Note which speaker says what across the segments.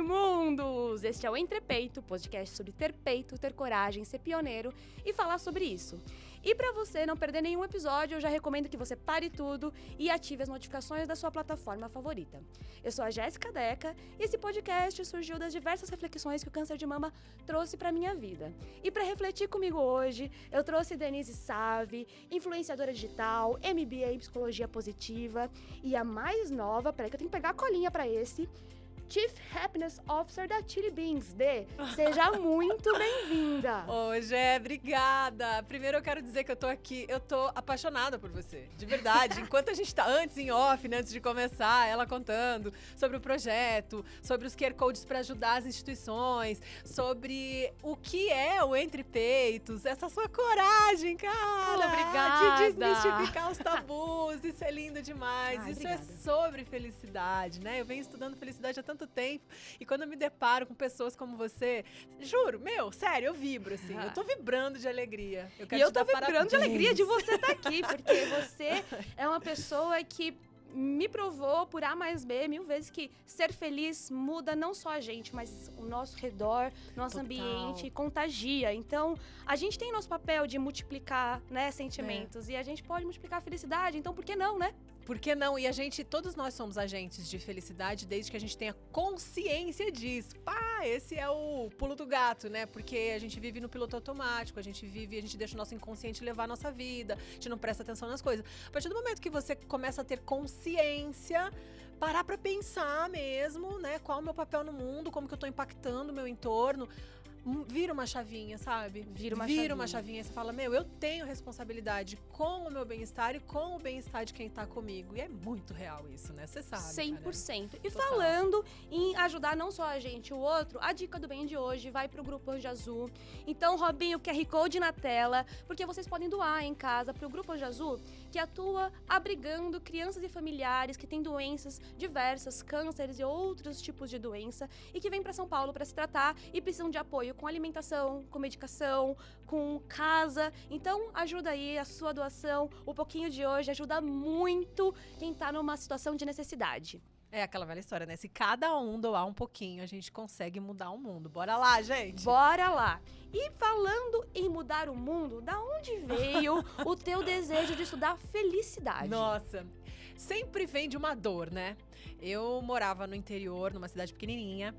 Speaker 1: Raimundos! Este é o Entrepeito, podcast sobre ter peito, ter coragem, ser pioneiro e falar sobre isso. E para você não perder nenhum episódio, eu já recomendo que você pare tudo e ative as notificações da sua plataforma favorita. Eu sou a Jéssica Deca e esse podcast surgiu das diversas reflexões que o câncer de mama trouxe para minha vida. E para refletir comigo hoje, eu trouxe Denise Save, influenciadora digital, MBA em Psicologia Positiva e a mais nova, peraí que eu tenho que pegar a colinha para esse, Chief Happiness Officer da Chili Beans. Dê, seja muito bem-vinda.
Speaker 2: Ô, Gé, obrigada. Primeiro eu quero dizer que eu tô aqui, eu tô apaixonada por você, de verdade. Enquanto a gente tá antes em off, né, antes de começar, ela contando sobre o projeto, sobre os QR Codes para ajudar as instituições, sobre o que é o Entre Peitos, essa sua coragem, cara.
Speaker 1: Obrigada.
Speaker 2: De desmistificar os tabus, isso é lindo demais.
Speaker 1: Ai,
Speaker 2: isso
Speaker 1: obrigada.
Speaker 2: é sobre felicidade, né? Eu venho estudando felicidade há tanto tempo e quando eu me deparo com pessoas como você, juro, sério, eu vibro, assim. Eu tô vibrando de alegria. Eu quero
Speaker 1: E eu
Speaker 2: te
Speaker 1: tô
Speaker 2: dar
Speaker 1: vibrando de
Speaker 2: parabéns.
Speaker 1: alegria de você estar aqui, porque você é uma pessoa que me provou por A mais B 1000 vezes que ser feliz muda não só a gente, mas o nosso redor, nosso
Speaker 2: Total.
Speaker 1: ambiente, contagia. Então, a gente tem nosso papel de multiplicar, né, sentimentos e a gente pode multiplicar a felicidade, então por que não, né?
Speaker 2: Por que não? E todos nós somos agentes de felicidade desde que a gente tenha consciência disso. Pá, esse é o pulo do gato, né? Porque a gente vive no piloto automático, a gente deixa o nosso inconsciente levar a nossa vida, a gente não presta atenção nas coisas. A partir do momento que você começa a ter consciência, parar pra pensar mesmo, né? Qual é o meu papel no mundo, como que eu tô impactando o meu entorno, vira uma chavinha, sabe?
Speaker 1: Vira uma
Speaker 2: chavinha. Você fala, eu tenho responsabilidade com o meu bem-estar e com o bem-estar de quem tá comigo. E é muito real isso, né? Você sabe,
Speaker 1: 100%. E
Speaker 2: Total.
Speaker 1: falando em ajudar não só a gente, o outro, a dica do bem de hoje vai pro Grupo Anjo Azul. Então, Robinho, QR Code na tela, porque vocês podem doar em casa pro Grupo Anjo Azul, que atua abrigando crianças e familiares que têm doenças diversas, cânceres e outros tipos de doença, e que vêm para São Paulo para se tratar e precisam de apoio com alimentação, com medicação, com casa. Então, ajuda aí a sua doação. O pouquinho de hoje ajuda muito quem tá numa situação de necessidade.
Speaker 2: É aquela velha história, né? Se cada um doar um pouquinho, a gente consegue mudar o mundo. Bora lá, gente!
Speaker 1: Bora lá! E falando em mudar o mundo, da onde veio o teu desejo de estudar felicidade?
Speaker 2: Nossa, sempre vem de uma dor, né? Eu morava no interior, numa cidade pequenininha.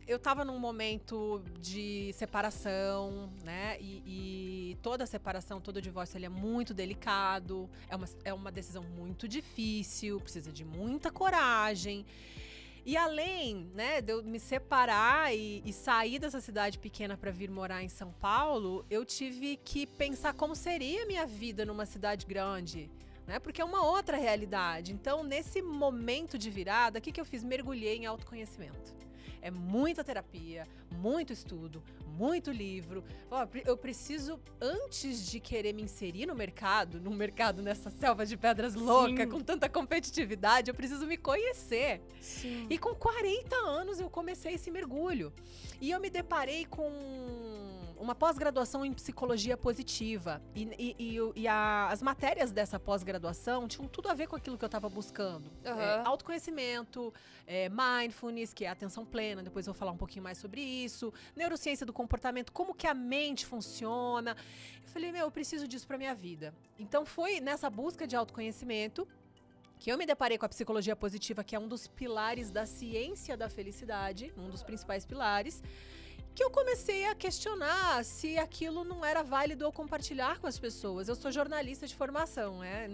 Speaker 2: Eu tava num momento de separação, né? E toda separação, todo divórcio, ele é muito delicado. É uma decisão muito difícil, precisa de muita coragem. E além, né, de eu me separar e sair dessa cidade pequena para vir morar em São Paulo, eu tive que pensar como seria a minha vida numa cidade grande, né? Porque é uma outra realidade. Então, nesse momento de virada, o que eu fiz? Mergulhei em autoconhecimento. É muita terapia, muito estudo, muito livro. Eu preciso, antes de querer me inserir no mercado nessa selva de pedras louca, com tanta competitividade, eu preciso me conhecer.
Speaker 1: Sim.
Speaker 2: E com 40 anos eu comecei esse mergulho. E eu me deparei com uma pós-graduação em psicologia positiva. As matérias dessa pós-graduação tinham tudo a ver com aquilo que eu estava buscando. Autoconhecimento, mindfulness, que é atenção plena, depois eu vou falar um pouquinho mais sobre isso, neurociência do comportamento, como que a mente funciona. Eu falei, eu preciso disso para minha vida. Então foi nessa busca de autoconhecimento que eu me deparei com a psicologia positiva, que é um dos pilares da ciência da felicidade, um dos principais pilares, que eu comecei a questionar se aquilo não era válido eu compartilhar com as pessoas. Eu sou jornalista de formação, né?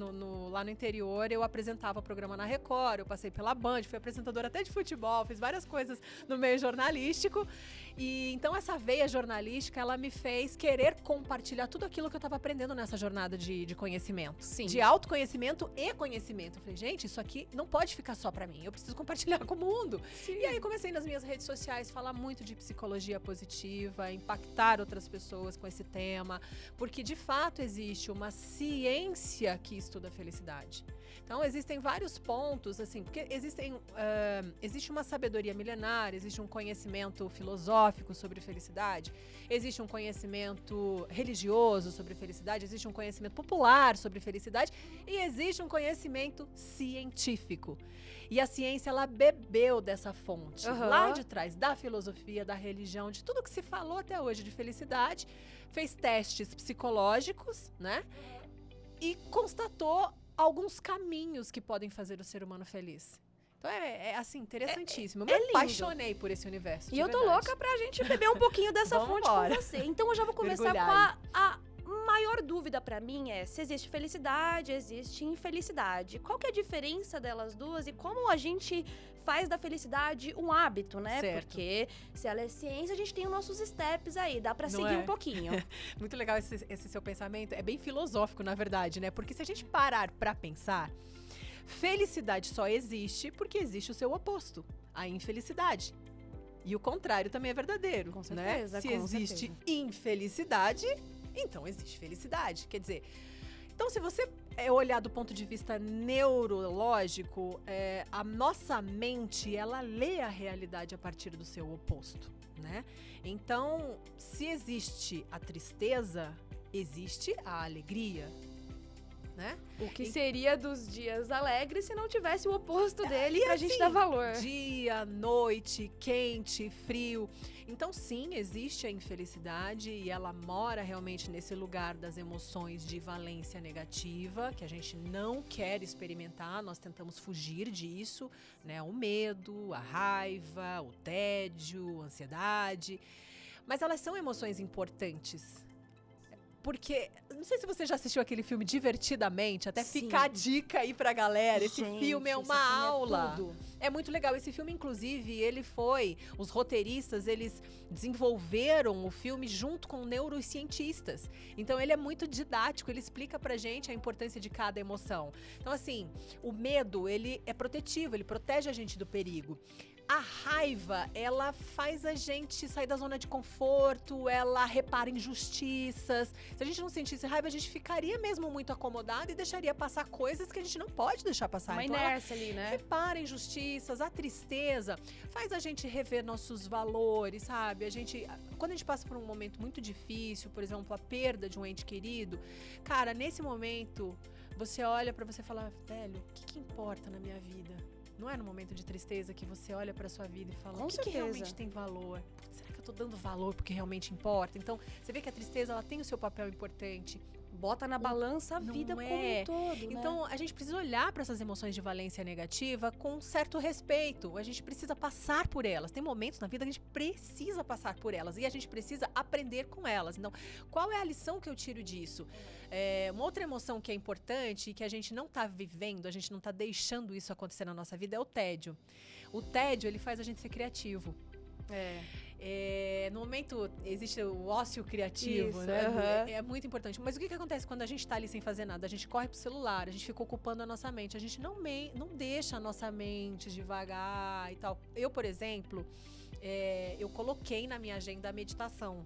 Speaker 2: Lá no interior eu apresentava programa na Record, eu passei pela Band, fui apresentadora até de futebol, fiz várias coisas no meio jornalístico. E então essa veia jornalística, ela me fez querer compartilhar tudo aquilo que eu estava aprendendo nessa jornada de conhecimento.
Speaker 1: Sim.
Speaker 2: De autoconhecimento e conhecimento. Eu falei, gente, isso aqui não pode ficar só pra mim, eu preciso compartilhar com o mundo.
Speaker 1: Sim.
Speaker 2: E aí comecei nas minhas redes sociais a falar muito de psicologia positiva, impactar outras pessoas com esse tema, porque de fato existe uma ciência que estuda a felicidade. Então, existem vários pontos, assim, porque existe uma sabedoria milenar, existe um conhecimento filosófico sobre felicidade, existe um conhecimento religioso sobre felicidade, existe um conhecimento popular sobre felicidade e existe um conhecimento científico. E a ciência, ela bebeu dessa fonte, lá de trás, da filosofia, da religião, de tudo que se falou até hoje de felicidade, fez testes psicológicos, né? E constatou alguns caminhos que podem fazer o ser humano feliz. Então assim, interessantíssimo. Eu me apaixonei por esse universo.
Speaker 1: E eu tô louca pra gente beber um pouquinho dessa fonte com você. Então eu já vou começar com a maior dúvida pra mim se existe felicidade, existe infelicidade. Qual que é a diferença delas duas e como a gente faz da felicidade um hábito, né?
Speaker 2: Certo.
Speaker 1: Porque se ela é ciência, a gente tem os nossos steps aí, dá pra seguir um pouquinho.
Speaker 2: Muito legal esse seu pensamento. É bem filosófico, na verdade, né? Porque se a gente parar pra pensar, felicidade só existe porque existe o seu oposto, a infelicidade. E o contrário também é verdadeiro,
Speaker 1: com certeza,
Speaker 2: né? Se existe infelicidade, então existe felicidade. Quer dizer, então se você olhar do ponto de vista neurológico, a nossa mente, ela lê a realidade a partir do seu oposto, né? Então, se existe a tristeza, existe a alegria, né?
Speaker 1: O que seria dos dias alegres se não tivesse o oposto dele pra gente dar valor.
Speaker 2: Dia, noite, quente, frio. Então, sim, existe a infelicidade e ela mora realmente nesse lugar das emoções de valência negativa, que a gente não quer experimentar, nós tentamos fugir disso, né? O medo, a raiva, o tédio, a ansiedade. Mas elas são emoções importantes. Porque, não sei se você já assistiu aquele filme Divertidamente, até ficar a dica aí pra galera. Esse filme é uma aula. É muito legal. Esse filme, inclusive, os roteiristas, eles desenvolveram o filme junto com neurocientistas. Então, ele é muito didático, ele explica pra gente a importância de cada emoção. Então, assim, o medo, ele é protetivo, ele protege a gente do perigo. A raiva, ela faz a gente sair da zona de conforto, ela repara injustiças. Se a gente não sentisse raiva, a gente ficaria mesmo muito acomodado e deixaria passar coisas que a gente não pode deixar passar.
Speaker 1: Uma inércia ali, né?
Speaker 2: Repara injustiças, a tristeza faz a gente rever nossos valores, sabe? Quando a gente passa por um momento muito difícil, por exemplo, a perda de um ente querido, cara, nesse momento, você olha pra você e fala, velho, o que importa na minha vida? Não é no momento de tristeza que você olha pra sua vida e fala, o que realmente tem valor? Será que eu tô dando valor porque realmente importa? Então, você vê que a tristeza, ela tem o seu papel importante.
Speaker 1: Bota na balança a vida como um todo, né?
Speaker 2: Então, a gente precisa olhar para essas emoções de valência negativa com um certo respeito. A gente precisa passar por elas. Tem momentos na vida que a gente precisa passar por elas e a gente precisa aprender com elas. Então, qual é a lição que eu tiro disso? Uma outra emoção que é importante e que a gente não está vivendo, a gente não está deixando isso acontecer na nossa vida é o tédio. O tédio, ele faz a gente ser criativo. No momento, existe o ócio criativo, né? É muito importante. Mas o que acontece quando a gente tá ali sem fazer nada? A gente corre pro celular, a gente fica ocupando a nossa mente. A gente não deixa a nossa mente devagar e tal. Eu, por exemplo, eu coloquei na minha agenda a meditação,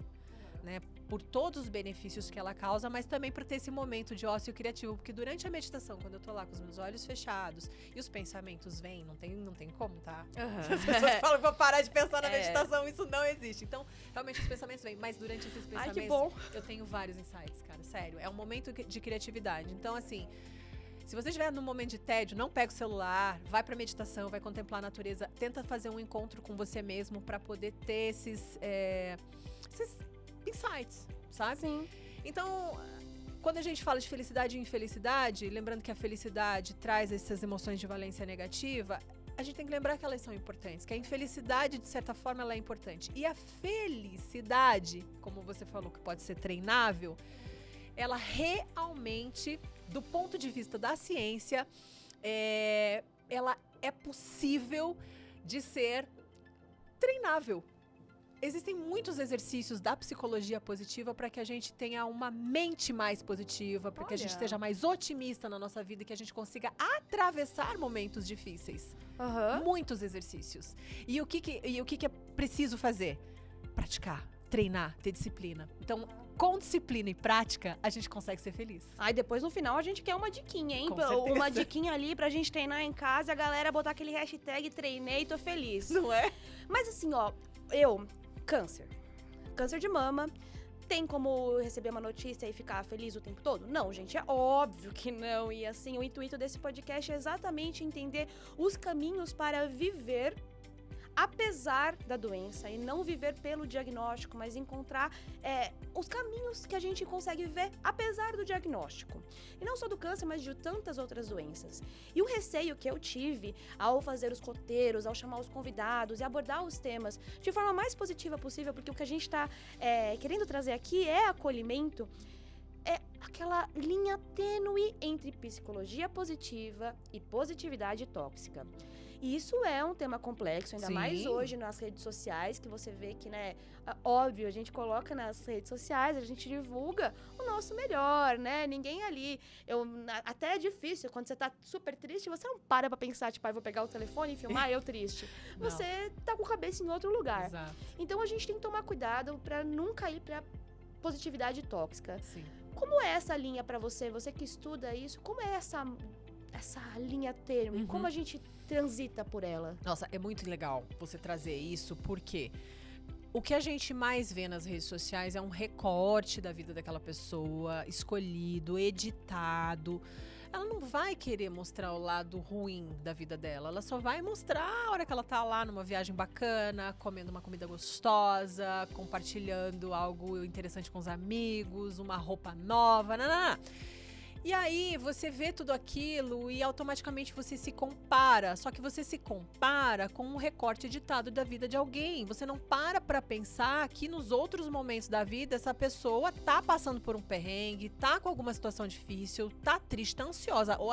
Speaker 2: né? Por todos os benefícios que ela causa, mas também por ter esse momento de ócio criativo. Porque durante a meditação, quando eu tô lá com os meus olhos fechados e os pensamentos vêm, não tem como, tá? As pessoas falam que vou parar de pensar na meditação, isso não existe. Então, realmente os pensamentos vêm, mas durante esses pensamentos,
Speaker 1: que bom.
Speaker 2: Eu tenho vários insights, cara, sério. É um momento de criatividade. Então, assim, se você estiver num momento de tédio, não pega o celular, vai pra meditação, vai contemplar a natureza, tenta fazer um encontro com você mesmo pra poder ter esses insights, sabe?
Speaker 1: Sim.
Speaker 2: Então, quando a gente fala de felicidade e infelicidade, lembrando que a felicidade traz essas emoções de valência negativa, a gente tem que lembrar que elas são importantes, que a infelicidade, de certa forma, ela é importante. E a felicidade, como você falou, que pode ser treinável, ela realmente, do ponto de vista da ciência, ela é possível de ser treinável. Existem muitos exercícios da psicologia positiva para que a gente tenha uma mente mais positiva, para que a gente seja mais otimista na nossa vida e que a gente consiga atravessar momentos difíceis. Muitos exercícios. E o que é preciso fazer? praticar, treinar, ter disciplina. Então, com disciplina e prática, a gente consegue ser feliz.
Speaker 1: Aí depois no final a gente quer uma diquinha, hein?
Speaker 2: Com certeza.
Speaker 1: Uma diquinha ali pra gente treinar em casa e a galera botar aquele hashtag treinei, tô feliz.
Speaker 2: Não é?
Speaker 1: Mas assim, ó, câncer de mama, tem como receber uma notícia e ficar feliz o tempo todo? Não, gente, é óbvio que não. E assim, o intuito desse podcast é exatamente entender os caminhos para viver apesar da doença e não viver pelo diagnóstico, mas encontrar os caminhos que a gente consegue viver apesar do diagnóstico. E não só do câncer, mas de tantas outras doenças. E o receio que eu tive ao fazer os roteiros, ao chamar os convidados e abordar os temas de forma mais positiva possível, porque o que a gente está querendo trazer aqui é acolhimento, é aquela linha tênue entre psicologia positiva e positividade tóxica. E isso é um tema complexo, ainda mais hoje nas redes sociais, que você vê que, né, óbvio, a gente coloca nas redes sociais, a gente divulga o nosso melhor, né? Ninguém ali, até é difícil, quando você tá super triste, você não para pra pensar, tipo, vou pegar o telefone e filmar eu triste. Você tá com a cabeça em outro lugar.
Speaker 2: Exato.
Speaker 1: Então a gente tem que tomar cuidado pra nunca ir pra positividade tóxica.
Speaker 2: Sim.
Speaker 1: Como é essa linha pra você? Você que estuda isso, como é essa linha tênue? Como a gente transita por ela?
Speaker 2: Nossa, é muito legal você trazer isso, porque o que a gente mais vê nas redes sociais é um recorte da vida daquela pessoa, escolhido, editado. Ela não vai querer mostrar o lado ruim da vida dela. Ela só vai mostrar a hora que ela tá lá numa viagem bacana, comendo uma comida gostosa, compartilhando algo interessante com os amigos, uma roupa nova, E aí você vê tudo aquilo e automaticamente você se compara. Só que você se compara com um recorte editado da vida de alguém. Você não para pra pensar que nos outros momentos da vida essa pessoa tá passando por um perrengue, tá com alguma situação difícil, tá triste, tá ansiosa ou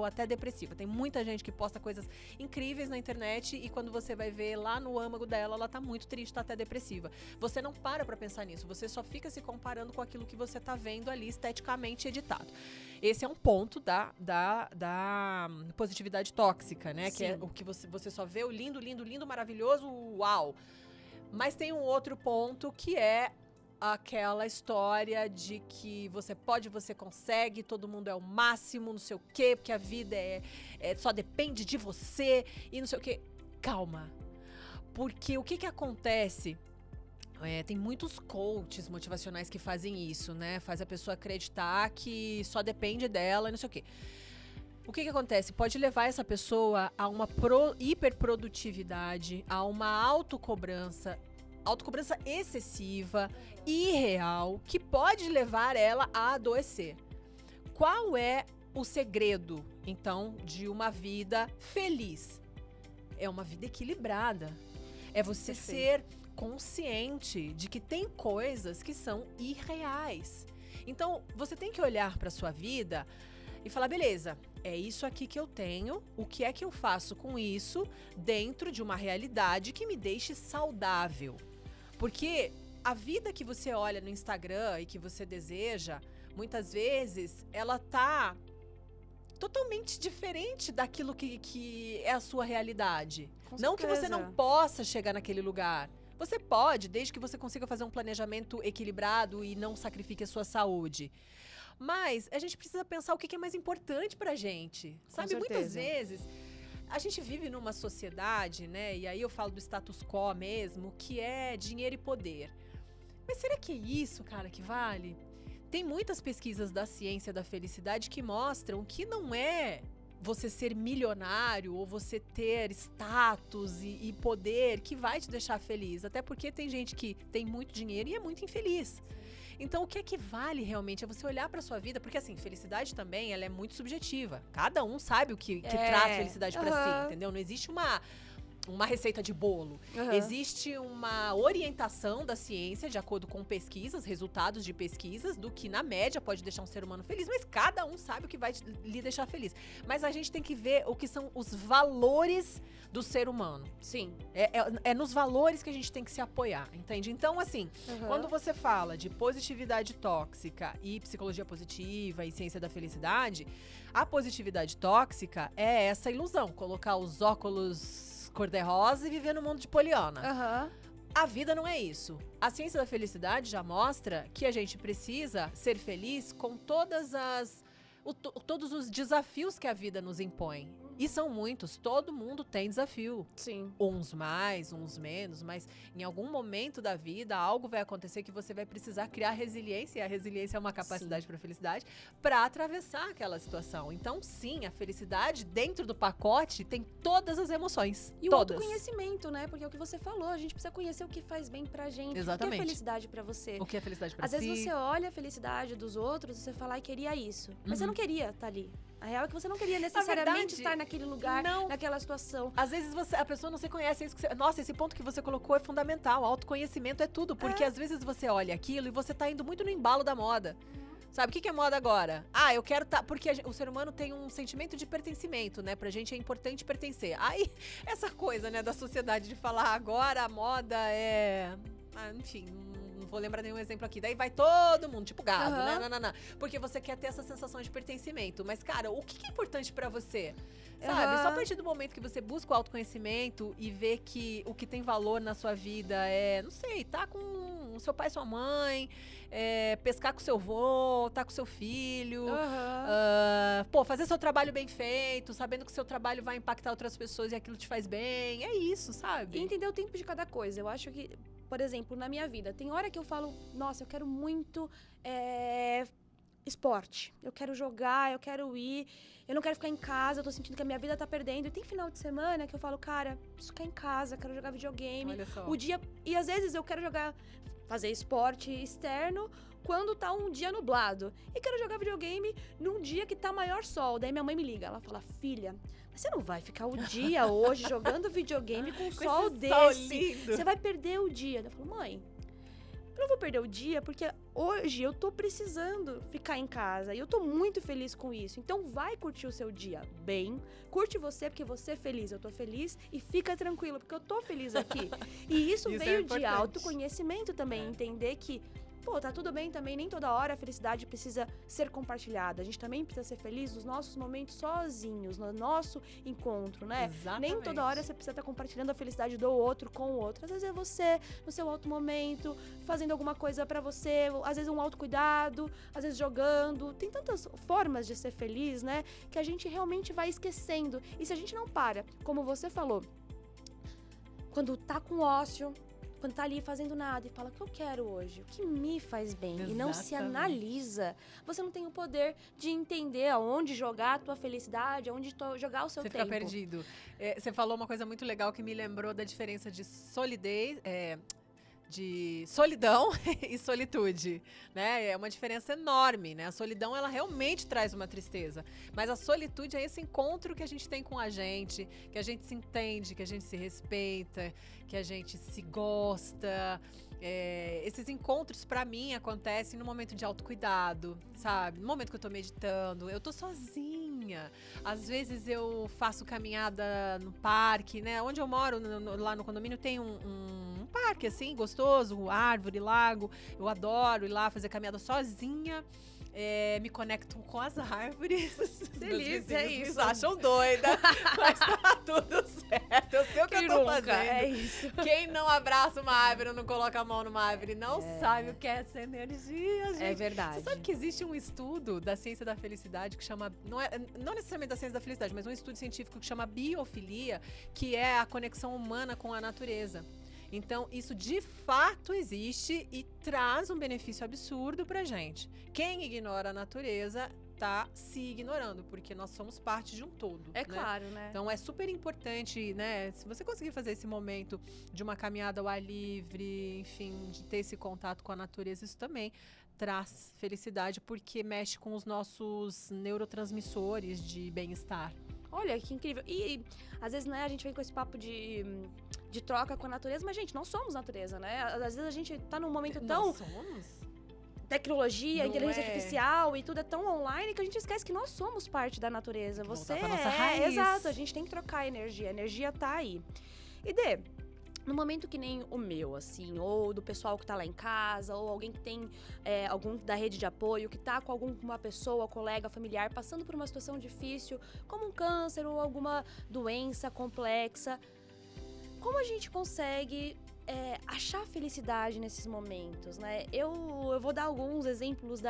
Speaker 2: até depressiva. Tem muita gente que posta coisas incríveis na internet e quando você vai ver lá no âmago dela, ela tá muito triste, tá até depressiva. Você não para pra pensar nisso. Você só fica se comparando com aquilo que você tá vendo ali esteticamente editado. Esse é um ponto da positividade tóxica, né? Sim. Que é o que você só vê o lindo, lindo, lindo, maravilhoso, uau! Mas tem um outro ponto que é aquela história de que você pode, você consegue, todo mundo é o máximo, não sei o quê, porque a vida só depende de você e não sei o quê. Calma. Porque o que acontece... tem muitos coaches motivacionais que fazem isso, né? Faz a pessoa acreditar que só depende dela e não sei o quê. O que acontece? Pode levar essa pessoa a uma hiperprodutividade, a uma autocobrança excessiva, irreal, que pode levar ela a adoecer. Qual é o segredo, então, de uma vida feliz? É uma vida equilibrada. É você ser consciente de que tem coisas que são irreais. Então, você tem que olhar para sua vida e falar, beleza, é isso aqui que eu tenho, o que é que eu faço com isso dentro de uma realidade que me deixe saudável? Porque a vida que você olha no Instagram e que você deseja, muitas vezes, ela tá totalmente diferente daquilo que é a sua realidade. Não que você não possa chegar naquele lugar. Você pode, desde que você consiga fazer um planejamento equilibrado e não sacrifique a sua saúde. Mas a gente precisa pensar o que é mais importante pra gente. Sabe, muitas vezes a gente vive numa sociedade, né? E aí eu falo do status quo mesmo, que é dinheiro e poder. Mas será que é isso, cara, que vale? Tem muitas pesquisas da ciência da felicidade que mostram que não é você ser milionário ou você ter status e poder que vai te deixar feliz. Até porque tem gente que tem muito dinheiro e é muito infeliz. Então, o que é que vale realmente? É você olhar pra sua vida, porque assim, felicidade também, ela é muito subjetiva. Cada um sabe o que traz felicidade pra si, entendeu? Não existe uma receita de bolo. Existe uma orientação da ciência, de acordo com pesquisas, resultados de pesquisas, do que na média pode deixar um ser humano feliz, mas cada um sabe o que vai lhe deixar feliz. Mas a gente tem que ver o que são os valores do ser humano.
Speaker 1: Sim.
Speaker 2: É nos valores que a gente tem que se apoiar, entende? Então, assim, quando você fala de positividade tóxica e psicologia positiva e ciência da felicidade, a positividade tóxica é essa ilusão, colocar os óculos cor-de-rosa e viver no mundo de Poliana. a vida não é isso. A ciência da felicidade já mostra que a gente precisa ser feliz com todos os desafios que a vida nos impõe. E são muitos, todo mundo tem desafio.
Speaker 1: Sim.
Speaker 2: Uns mais, uns menos, mas em algum momento da vida algo vai acontecer que você vai precisar criar resiliência, e a resiliência é uma capacidade para a felicidade, para atravessar aquela situação. Então, sim, a felicidade dentro do pacote tem todas as emoções.
Speaker 1: E o
Speaker 2: todas.
Speaker 1: autoconhecimento, né? Porque é o que você falou, a gente precisa conhecer o que faz bem pra gente.
Speaker 2: Exatamente.
Speaker 1: O que é felicidade pra você?
Speaker 2: O que é felicidade para
Speaker 1: Às
Speaker 2: si?
Speaker 1: vezes você olha a felicidade dos outros e você fala, ai, queria isso. Mas você não queria estar ali. A real é que você não queria necessariamente
Speaker 2: verdade,
Speaker 1: estar naquele lugar,
Speaker 2: não.
Speaker 1: naquela situação.
Speaker 2: Às vezes a pessoa não se conhece. Nossa, esse ponto que você colocou é fundamental. O autoconhecimento é tudo. Porque às vezes você olha aquilo e você tá indo muito no embalo da moda. Sabe, o que é moda agora? Ah, eu quero porque o ser humano tem um sentimento de pertencimento, né? Pra gente é importante pertencer. Aí, essa coisa, né, da sociedade de falar agora a moda é... enfim, não vou lembrar nenhum exemplo aqui. Daí vai todo mundo, tipo gado, né? Não. Porque você quer ter essa sensação de pertencimento. Mas, cara, o que é importante pra você? Sabe? Só a partir do momento que você busca o autoconhecimento e vê que o que tem valor na sua vida é, não sei, tá com o seu pai e sua mãe, pescar com seu avô, tá com seu filho, fazer seu trabalho bem feito, sabendo que seu trabalho vai impactar outras pessoas e aquilo te faz bem. É isso, sabe?
Speaker 1: E entender o tempo de cada coisa. Eu acho que, por exemplo, na minha vida, tem hora que eu falo, nossa, eu quero muito esporte. Eu quero jogar, eu quero ir, eu não quero ficar em casa, eu tô sentindo que a minha vida tá perdendo. E tem final de semana que eu falo, cara, preciso ficar em casa, quero jogar videogame.
Speaker 2: Olha só.
Speaker 1: E às vezes eu quero fazer esporte externo quando tá um dia nublado. E quero jogar videogame num dia que tá maior sol. Daí minha mãe me liga, ela fala, filha, mas você não vai ficar o dia hoje jogando videogame com um sol desse. Você vai perder o dia. Eu falo, mãe, eu não vou perder o dia porque hoje eu tô precisando ficar em casa e eu tô muito feliz com isso. Então vai curtir o seu dia bem, curte você porque você é feliz, eu tô feliz e fica tranquilo porque eu tô feliz aqui. E isso veio de autoconhecimento também, entender que tá tudo bem também, nem toda hora a felicidade precisa ser compartilhada. A gente também precisa ser feliz nos nossos momentos sozinhos, no nosso encontro, né?
Speaker 2: Exatamente.
Speaker 1: Nem toda hora você precisa estar compartilhando a felicidade do outro com o outro. Às vezes é você, no seu alto momento, fazendo alguma coisa pra você, às vezes um autocuidado, às vezes jogando. Tem tantas formas de ser feliz, né? Que a gente realmente vai esquecendo. E se a gente não para, como você falou, quando tá com ócio, quando tá ali fazendo nada e fala o que eu quero hoje, o que me faz bem, e não se analisa, você não tem o poder de entender aonde jogar a tua felicidade, aonde jogar o seu tempo.
Speaker 2: Você fica perdido. Você falou uma coisa muito legal que me lembrou da diferença de de solidão e solitude, né? É uma diferença enorme, né? A solidão, ela realmente traz uma tristeza, mas a solitude é esse encontro que a gente tem com a gente, que a gente se entende, que a gente se respeita, que a gente se gosta. Esses encontros, pra mim, acontecem no momento de autocuidado, sabe? No momento que eu tô meditando, eu tô sozinha. Às vezes eu faço caminhada no parque, né? Onde eu moro, lá no condomínio, tem um parque, assim, gostoso, árvore, lago. Eu adoro ir lá fazer caminhada sozinha. Me conecto com as árvores.
Speaker 1: Delícia, é isso.
Speaker 2: Me acham doida, mas tá tudo certo. Eu sei o que eu tô fazendo.
Speaker 1: É isso.
Speaker 2: Quem não abraça uma árvore, não coloca a mão numa árvore, não sabe o que é essa energia, gente.
Speaker 1: É verdade.
Speaker 2: Você sabe que existe um estudo da ciência da felicidade que chama... Não necessariamente da ciência da felicidade, mas um estudo científico que chama biofilia, que é a conexão humana com a natureza. Então, isso de fato existe e traz um benefício absurdo pra gente. Quem ignora a natureza tá se ignorando, porque nós somos parte de um todo.
Speaker 1: É claro, né?
Speaker 2: Então, é super importante, né? Se você conseguir fazer esse momento de uma caminhada ao ar livre, enfim, de ter esse contato com a natureza, isso também traz felicidade, porque mexe com os nossos neurotransmissores de bem-estar.
Speaker 1: Olha, que incrível. E às vezes, né, a gente vem com esse papo de troca com a natureza, mas, gente, nós somos natureza, né? Às vezes a gente tá num momento tão...
Speaker 2: Nós somos?
Speaker 1: Tecnologia,
Speaker 2: Não
Speaker 1: inteligência artificial e tudo é tão online que a gente esquece que nós somos parte da natureza. Você
Speaker 2: pra nossa raiz.
Speaker 1: Exato, a gente tem que trocar energia. A energia tá aí. E Dê, no momento que nem o meu, assim, ou do pessoal que tá lá em casa, ou alguém que tem algum da rede de apoio, que tá com alguma pessoa, colega, familiar, passando por uma situação difícil, como um câncer ou alguma doença complexa, como a gente consegue achar felicidade nesses momentos, né? Eu vou dar alguns exemplos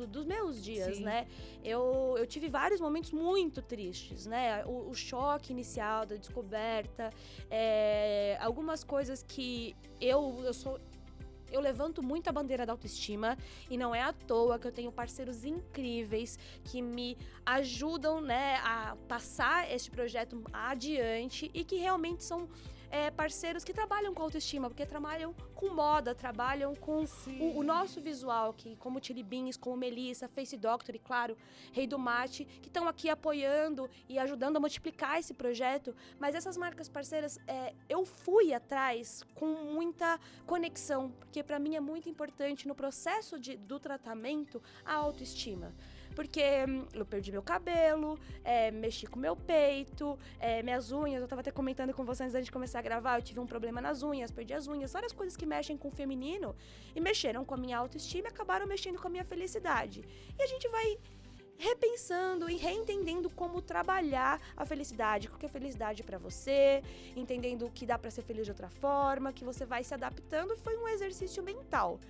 Speaker 1: dos meus dias,
Speaker 2: Sim.
Speaker 1: né? Eu tive vários momentos muito tristes, né? O choque inicial da descoberta, algumas coisas que eu levanto muito a bandeira da autoestima e não é à toa que eu tenho parceiros incríveis que me ajudam, né, a passar este projeto adiante e que realmente são parceiros que trabalham com autoestima, porque trabalham com moda, trabalham com o nosso visual, que como Chili Beans, como Melissa, Face Doctor e, claro, Rei do Mate, que estão aqui apoiando e ajudando a multiplicar esse projeto. Mas essas marcas parceiras, eu fui atrás com muita conexão, porque para mim é muito importante no processo do tratamento a autoestima. Porque eu perdi meu cabelo, mexi com meu peito, minhas unhas. Eu tava até comentando com vocês antes de começar a gravar, eu tive um problema nas unhas, perdi as unhas. Várias coisas que mexem com o feminino e mexeram com a minha autoestima e acabaram mexendo com a minha felicidade. E a gente vai repensando e reentendendo como trabalhar a felicidade, o que é felicidade pra você, entendendo que dá pra ser feliz de outra forma, que você vai se adaptando. Foi um exercício mental.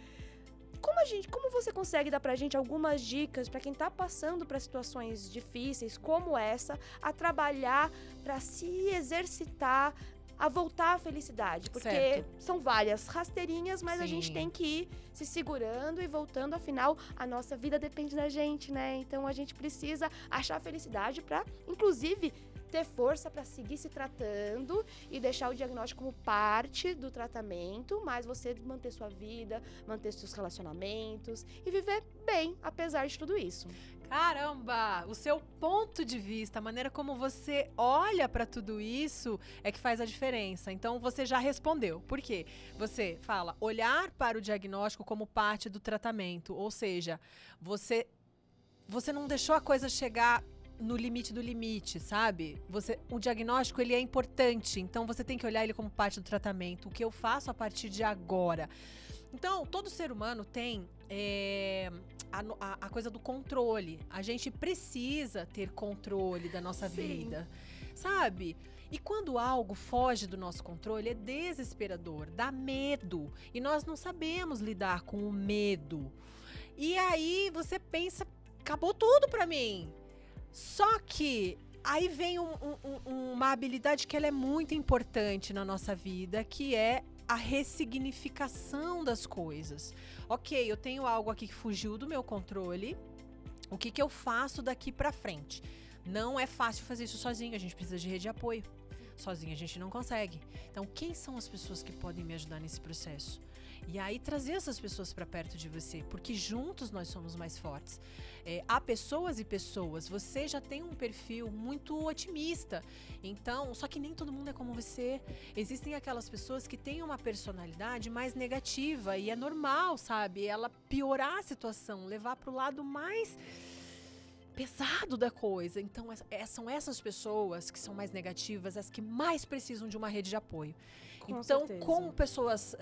Speaker 1: Como você consegue dar pra gente algumas dicas pra quem tá passando por situações difíceis como essa, a trabalhar pra se exercitar, a voltar à felicidade? Porque são várias rasteirinhas, mas a gente tem que ir se segurando e voltando, afinal, a nossa vida depende da gente, né? Então a gente precisa achar a felicidade pra, inclusive, ter força para seguir se tratando e deixar o diagnóstico como parte do tratamento, mas você manter sua vida, manter seus relacionamentos e viver bem, apesar de tudo isso.
Speaker 2: Caramba! O seu ponto de vista, a maneira como você olha para tudo isso é que faz a diferença. Então, você já respondeu. Por quê? Você fala olhar para o diagnóstico como parte do tratamento, ou seja, você não deixou a coisa chegar no limite do limite, sabe? O diagnóstico, ele é importante, então você tem que olhar ele como parte do tratamento. O que eu faço a partir de agora? Então, todo ser humano tem a coisa do controle. A gente precisa ter controle da nossa vida, sabe? E quando algo foge do nosso controle, é desesperador, dá medo. E nós não sabemos lidar com o medo. E aí você pensa, acabou tudo pra mim. Só que aí vem uma habilidade que ela é muito importante na nossa vida, que é a ressignificação das coisas. Ok, eu tenho algo aqui que fugiu do meu controle, o que eu faço daqui pra frente? Não é fácil fazer isso sozinho, a gente precisa de rede de apoio. Sozinho a gente não consegue. Então, quem são as pessoas que podem me ajudar nesse processo? E aí trazer essas pessoas para perto de você, porque juntos nós somos mais fortes. Há pessoas e pessoas. Você já tem um perfil muito otimista, então, só que nem todo mundo é como você. Existem aquelas pessoas que têm uma personalidade mais negativa e é normal, sabe? Ela piorar a situação, levar para o lado mais pesado da coisa. Então, são essas pessoas que são mais negativas, as que mais precisam de uma rede de apoio.
Speaker 1: Com
Speaker 2: então,
Speaker 1: certeza.
Speaker 2: com pessoas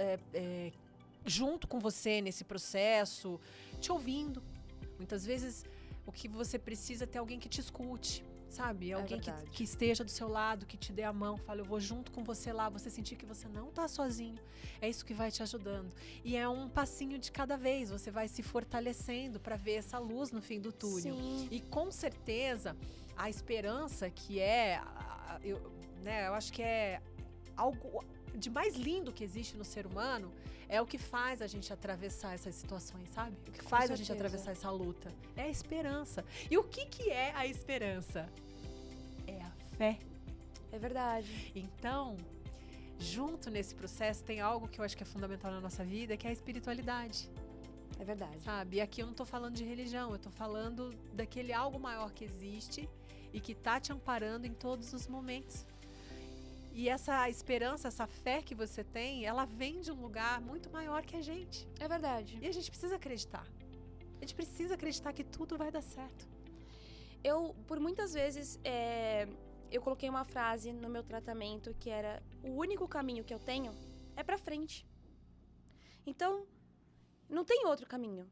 Speaker 2: junto com você nesse processo, te ouvindo. Muitas vezes, o que você precisa é ter alguém que te escute, sabe? Alguém que esteja do seu lado, que te dê a mão, fala, eu vou junto com você lá, você sentir que você não tá sozinho. É isso que vai te ajudando. E é um passinho de cada vez, você vai se fortalecendo para ver essa luz no fim do túnel.
Speaker 1: Sim.
Speaker 2: E com certeza, a esperança que eu acho que é algo de mais lindo que existe no ser humano, é o que faz a gente atravessar essas situações, sabe? O que faz a gente atravessar essa luta. É a esperança. E o que é a esperança? É a fé.
Speaker 1: É verdade.
Speaker 2: Então, junto nesse processo, tem algo que eu acho que é fundamental na nossa vida, que é a espiritualidade.
Speaker 1: É verdade.
Speaker 2: Sabe? E aqui eu não tô falando de religião, eu tô falando daquele algo maior que existe e que tá te amparando em todos os momentos. E essa esperança, essa fé que você tem, ela vem de um lugar muito maior que a gente.
Speaker 1: É verdade.
Speaker 2: E a gente precisa acreditar. A gente precisa acreditar que tudo vai dar certo.
Speaker 1: Por muitas vezes, eu coloquei uma frase no meu tratamento que era: o único caminho que eu tenho é pra frente. Então, não tem outro caminho.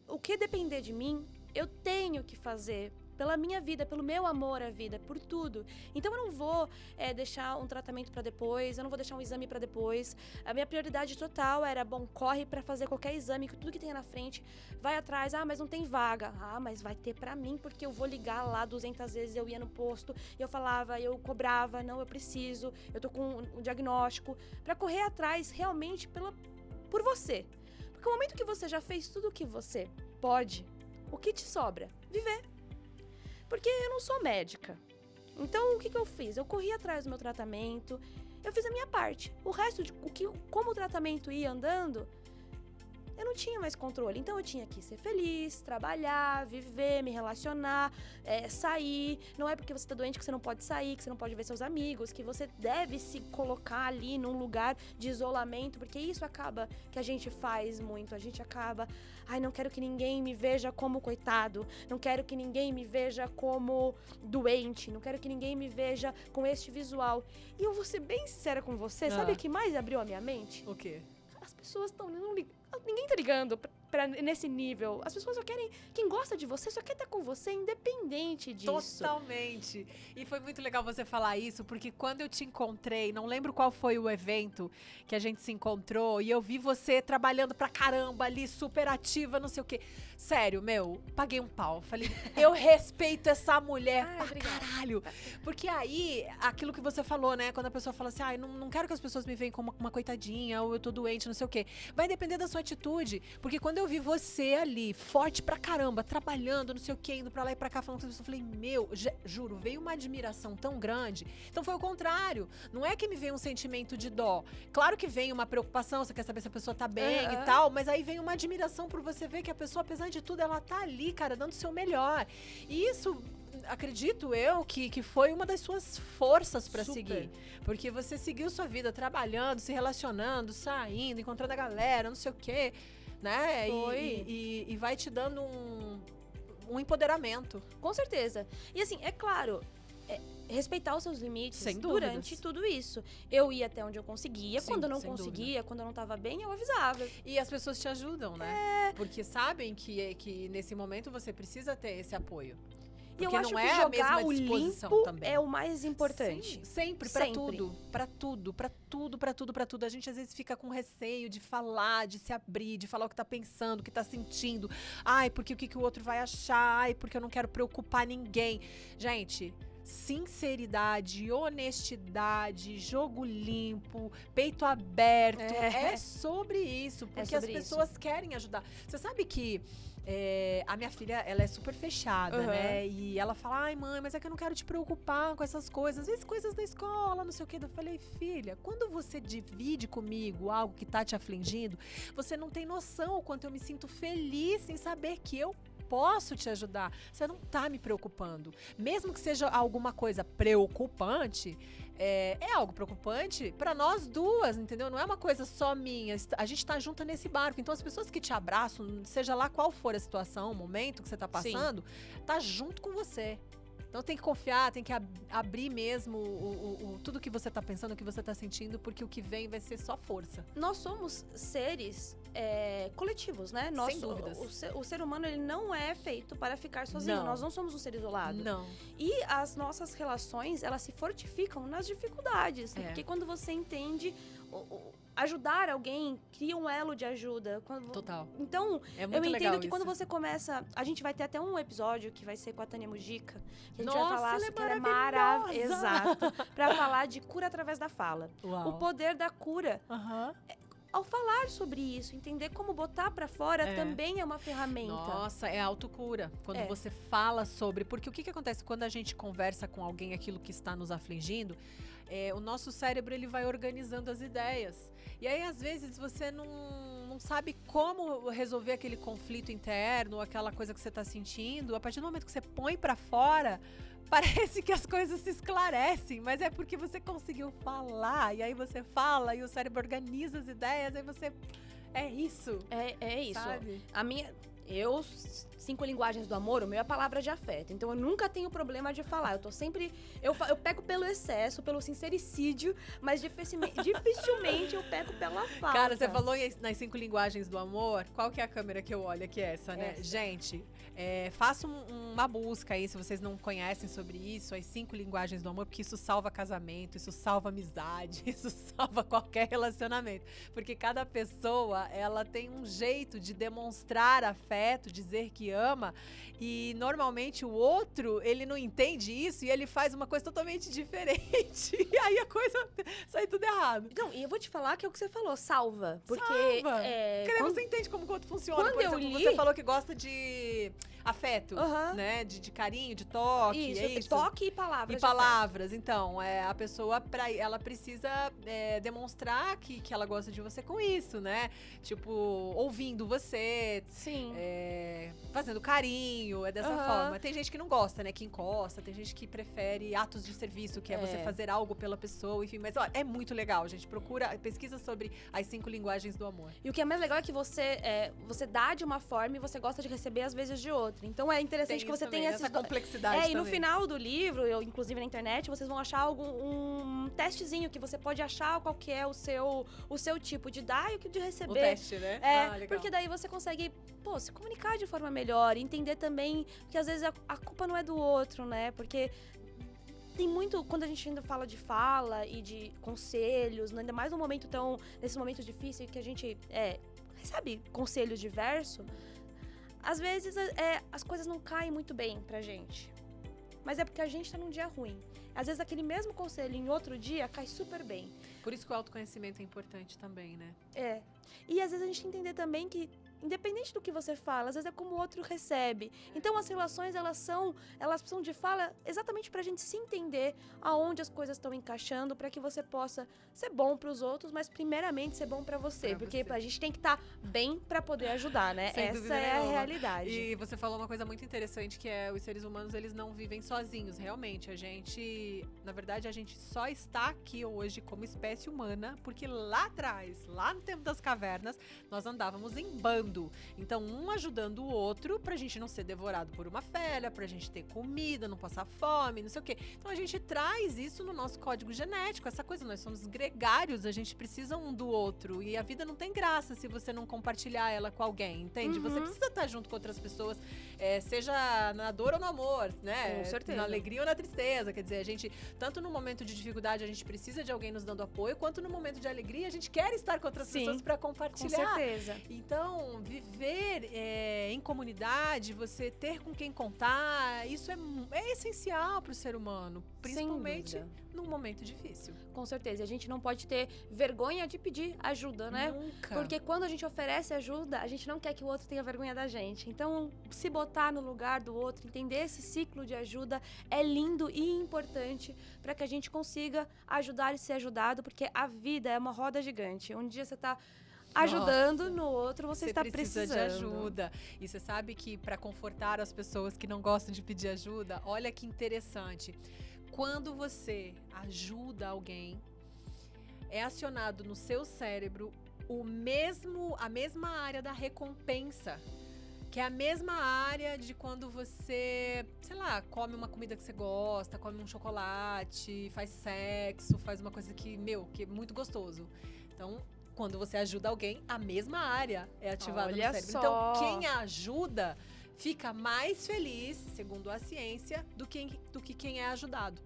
Speaker 1: O que depender de mim, eu tenho que fazer pela minha vida, pelo meu amor à vida, por tudo. Então eu não vou deixar um tratamento pra depois, eu não vou deixar um exame pra depois. A minha prioridade total era, corre pra fazer qualquer exame, tudo que tem na frente, vai atrás, mas não tem vaga. Mas vai ter pra mim, porque eu vou ligar lá 200 vezes, eu ia no posto, eu falava, eu cobrava, não, eu preciso, eu tô com um diagnóstico, pra correr atrás realmente por você. Porque o momento que você já fez tudo o que você pode, o que te sobra? Viver. Porque eu não sou médica. Então, o que eu fiz? Eu corri atrás do meu tratamento, eu fiz a minha parte. O resto, como o tratamento ia andando, eu não tinha mais controle. Então, eu tinha que ser feliz, trabalhar, viver, me relacionar, sair. Não é porque você tá doente que você não pode sair, que você não pode ver seus amigos, que você deve se colocar ali num lugar de isolamento, porque isso acaba que a gente faz muito. A gente acaba, não quero que ninguém me veja como coitado, não quero que ninguém me veja como doente, não quero que ninguém me veja com este visual. E eu vou ser bem sincera com você, sabe o que mais abriu a minha mente?
Speaker 2: O quê?
Speaker 1: As pessoas estão... Ninguém tá ligando nesse nível. As pessoas só querem... Quem gosta de você só quer estar com você, independente disso.
Speaker 2: Totalmente. E foi muito legal você falar isso, porque quando eu te encontrei, não lembro qual foi o evento que a gente se encontrou, e eu vi você trabalhando pra caramba ali, super ativa, não sei o quê. Sério, paguei um pau. Falei, eu respeito essa mulher caralho. Porque aí, aquilo que você falou, né? Quando a pessoa fala assim, não quero que as pessoas me veem como uma coitadinha, ou eu tô doente, não sei o quê. Vai depender da sua atitude. Porque quando eu vi você ali, forte pra caramba, trabalhando, não sei o quê, indo pra lá e pra cá, falando com as pessoas, eu falei, juro, veio uma admiração tão grande. Então foi o contrário. Não é que me veio um sentimento de dó. Claro que vem uma preocupação, você quer saber se a pessoa tá bem e tal, mas aí vem uma admiração por você ver que a pessoa, apesar de tudo, ela tá ali, cara, dando o seu melhor. E isso, acredito eu, que foi uma das suas forças pra seguir. Porque você seguiu sua vida trabalhando, se relacionando, saindo, encontrando a galera, não sei o quê, né? E vai te dando um empoderamento.
Speaker 1: Com certeza. E assim, é claro, respeitar os seus limites durante tudo isso. Eu ia até onde eu conseguia. Quando eu não conseguia, quando eu não tava bem, eu avisava.
Speaker 2: E as pessoas te ajudam, né? Porque sabem que nesse momento você precisa ter esse apoio.
Speaker 1: E eu acho que jogar o limpo também é o mais importante.
Speaker 2: Sim, sempre, pra tudo. Pra tudo, pra tudo, pra tudo, pra tudo. A gente às vezes fica com receio de falar, de se abrir, de falar o que tá pensando, o que tá sentindo. Porque o que o outro vai achar? Porque eu não quero preocupar ninguém. Gente, sinceridade, honestidade, jogo limpo, peito aberto. É sobre isso, porque as pessoas querem ajudar. Você sabe que a minha filha, ela é super fechada, né? E ela fala, mãe, mas é que eu não quero te preocupar com essas coisas. Às vezes coisas da escola, não sei o quê. Eu falei, filha, quando você divide comigo algo que tá te afligindo, você não tem noção o quanto eu me sinto feliz em saber que eu posso te ajudar. Você não tá me preocupando. Mesmo que seja alguma coisa preocupante, é algo preocupante pra nós duas, entendeu? Não é uma coisa só minha. A gente tá junto nesse barco. Então, as pessoas que te abraçam, seja lá qual for a situação, o momento que você tá passando, tá junto com você. Então tem que confiar, tem que abrir mesmo tudo que você tá pensando, o que você tá sentindo, porque o que vem vai ser só força.
Speaker 1: Nós somos seres coletivos, né?
Speaker 2: Sem dúvidas.
Speaker 1: O ser humano, ele não é feito para ficar sozinho.
Speaker 2: Não.
Speaker 1: Nós não somos um ser isolado.
Speaker 2: Não.
Speaker 1: E as nossas relações, elas se fortificam nas dificuldades. Porque quando você entende... ajudar alguém, cria um elo de ajuda.
Speaker 2: Total.
Speaker 1: Então,
Speaker 2: eu
Speaker 1: entendo que quando você começa... A gente vai ter até um episódio que vai ser com a Tânia Mujica. Que a gente vai falar
Speaker 2: ela é
Speaker 1: que ela é
Speaker 2: maravilhosa.
Speaker 1: Exato. Pra falar de cura através da fala.
Speaker 2: Uau.
Speaker 1: O poder da cura. Ao falar sobre isso, entender como botar pra fora também é uma ferramenta.
Speaker 2: Nossa, é autocura. Quando você fala sobre... Porque o que acontece quando a gente conversa com alguém aquilo que está nos afligindo? O nosso cérebro, ele vai organizando as ideias. E aí, às vezes, você não sabe como resolver aquele conflito interno, aquela coisa que você está sentindo. A partir do momento que você põe pra fora, parece que as coisas se esclarecem. Mas é porque você conseguiu falar. E aí você fala e o cérebro organiza as ideias. Aí você... É isso.
Speaker 1: É isso.
Speaker 2: Sabe?
Speaker 1: 5 linguagens do amor, o meu é a palavra de afeto. Então eu nunca tenho problema de falar. Eu tô sempre. Eu pego pelo excesso, pelo sincericídio, mas dificilmente eu pego pela falta.
Speaker 2: Cara, você falou nas 5 linguagens do amor. Qual que é a câmera que eu olho aqui? Essa, né?
Speaker 1: Essa.
Speaker 2: Gente, faça uma busca aí, se vocês não conhecem sobre isso, as 5 linguagens do amor, porque isso salva casamento, isso salva amizade, isso salva qualquer relacionamento. Porque cada pessoa, ela tem um jeito de demonstrar afeto, dizer que ama, e normalmente o outro, ele não entende isso e ele faz uma coisa totalmente diferente. E aí a coisa sai tudo errado.
Speaker 1: Não, e eu vou te falar que é o que você falou, salva. Porque.
Speaker 2: Salva. Porque você entende como o outro funciona.
Speaker 1: Quando
Speaker 2: Por exemplo,
Speaker 1: eu li-
Speaker 2: você falou que gosta de afeto,
Speaker 1: Aham.
Speaker 2: né? De carinho, de toque.
Speaker 1: Isso,
Speaker 2: é isso.
Speaker 1: toque e palavras.
Speaker 2: E
Speaker 1: de
Speaker 2: palavras, então, a pessoa, ela precisa demonstrar que ela gosta de você com isso, né? Tipo, ouvindo você,
Speaker 1: afeto. Sim.
Speaker 2: fazendo carinho, é dessa
Speaker 1: Aham.
Speaker 2: forma. Tem gente que não gosta, né? Que encosta, tem gente que prefere atos de serviço, que é você fazer algo pela pessoa, enfim. Mas, olha, é muito legal, gente. Pesquisa sobre as 5 linguagens do amor.
Speaker 1: E o que é mais legal é que você dá de uma forma e você gosta de receber às vezes de outra. Então é interessante que você tenha
Speaker 2: essa
Speaker 1: esses
Speaker 2: complexidade
Speaker 1: e no
Speaker 2: também.
Speaker 1: final do livro, inclusive na internet, vocês vão achar um testezinho que você pode achar qual que é o seu tipo de dar e o que de receber.
Speaker 2: O teste, né? Legal.
Speaker 1: Porque daí você consegue, se comunicar de forma melhor, entender também que às vezes a culpa não é do outro, né? Porque tem muito, quando a gente ainda fala de fala e de conselhos, ainda mais nesse momento difícil que a gente recebe conselhos diversos, às vezes as coisas não caem muito bem pra gente. Mas é porque a gente tá num dia ruim. Às vezes aquele mesmo conselho em outro dia cai super bem.
Speaker 2: Por isso que o autoconhecimento é importante também, né?
Speaker 1: E às vezes a gente tem que entender também que, independente do que você fala, às vezes é como o outro recebe. Então as relações, elas precisam de fala exatamente pra gente se entender aonde as coisas estão encaixando, pra que você possa ser bom pros outros, mas primeiramente ser bom pra você. Porque a gente tem que estar bem pra poder ajudar, né?
Speaker 2: Sem
Speaker 1: Essa
Speaker 2: dúvida
Speaker 1: é a
Speaker 2: nenhuma.
Speaker 1: realidade.
Speaker 2: E você falou uma coisa muito interessante, que é os seres humanos, eles não vivem sozinhos, realmente. Na verdade, a gente só está aqui hoje como espécie humana, porque lá atrás, lá no tempo das cavernas, nós andávamos em bando. Então, um ajudando o outro pra gente não ser devorado por uma fera, pra gente ter comida, não passar fome, não sei o quê. Então, a gente traz isso no nosso código genético, essa coisa, nós somos gregários, a gente precisa um do outro. E a vida não tem graça se você não compartilhar ela com alguém, entende?
Speaker 1: Uhum.
Speaker 2: Você precisa estar junto com outras pessoas, seja na dor ou no amor, né?
Speaker 1: Com certeza.
Speaker 2: Na alegria ou na tristeza. Quer dizer, a gente, tanto no momento de dificuldade, a gente precisa de alguém nos dando apoio, quanto no momento de alegria, a gente quer estar com outras pessoas pra compartilhar.
Speaker 1: Com certeza.
Speaker 2: Então, viver em comunidade, você ter com quem contar, isso é essencial pro ser humano, principalmente num momento difícil.
Speaker 1: Com certeza. E a gente não pode ter vergonha de pedir ajuda, né?
Speaker 2: Nunca.
Speaker 1: Porque quando a gente oferece ajuda, a gente não quer que o outro tenha vergonha da gente. Então, se botar no lugar do outro, entender esse ciclo de ajuda é lindo e importante para que a gente consiga ajudar e ser ajudado, porque a vida é uma roda gigante. Um dia você tá ajudando, no outro você está
Speaker 2: precisa
Speaker 1: precisando
Speaker 2: de ajuda. E você sabe que para confortar as pessoas que não gostam de pedir ajuda, olha que interessante. Quando você ajuda alguém, é acionado no seu cérebro a mesma área da recompensa, que é a mesma área de quando você, sei lá, come uma comida que você gosta, come um chocolate, faz sexo, faz uma coisa que é muito gostoso. Então, quando você ajuda alguém, a mesma área é ativada no cérebro.
Speaker 1: só.
Speaker 2: Então, quem ajuda fica mais feliz, segundo a ciência, do que quem é ajudado.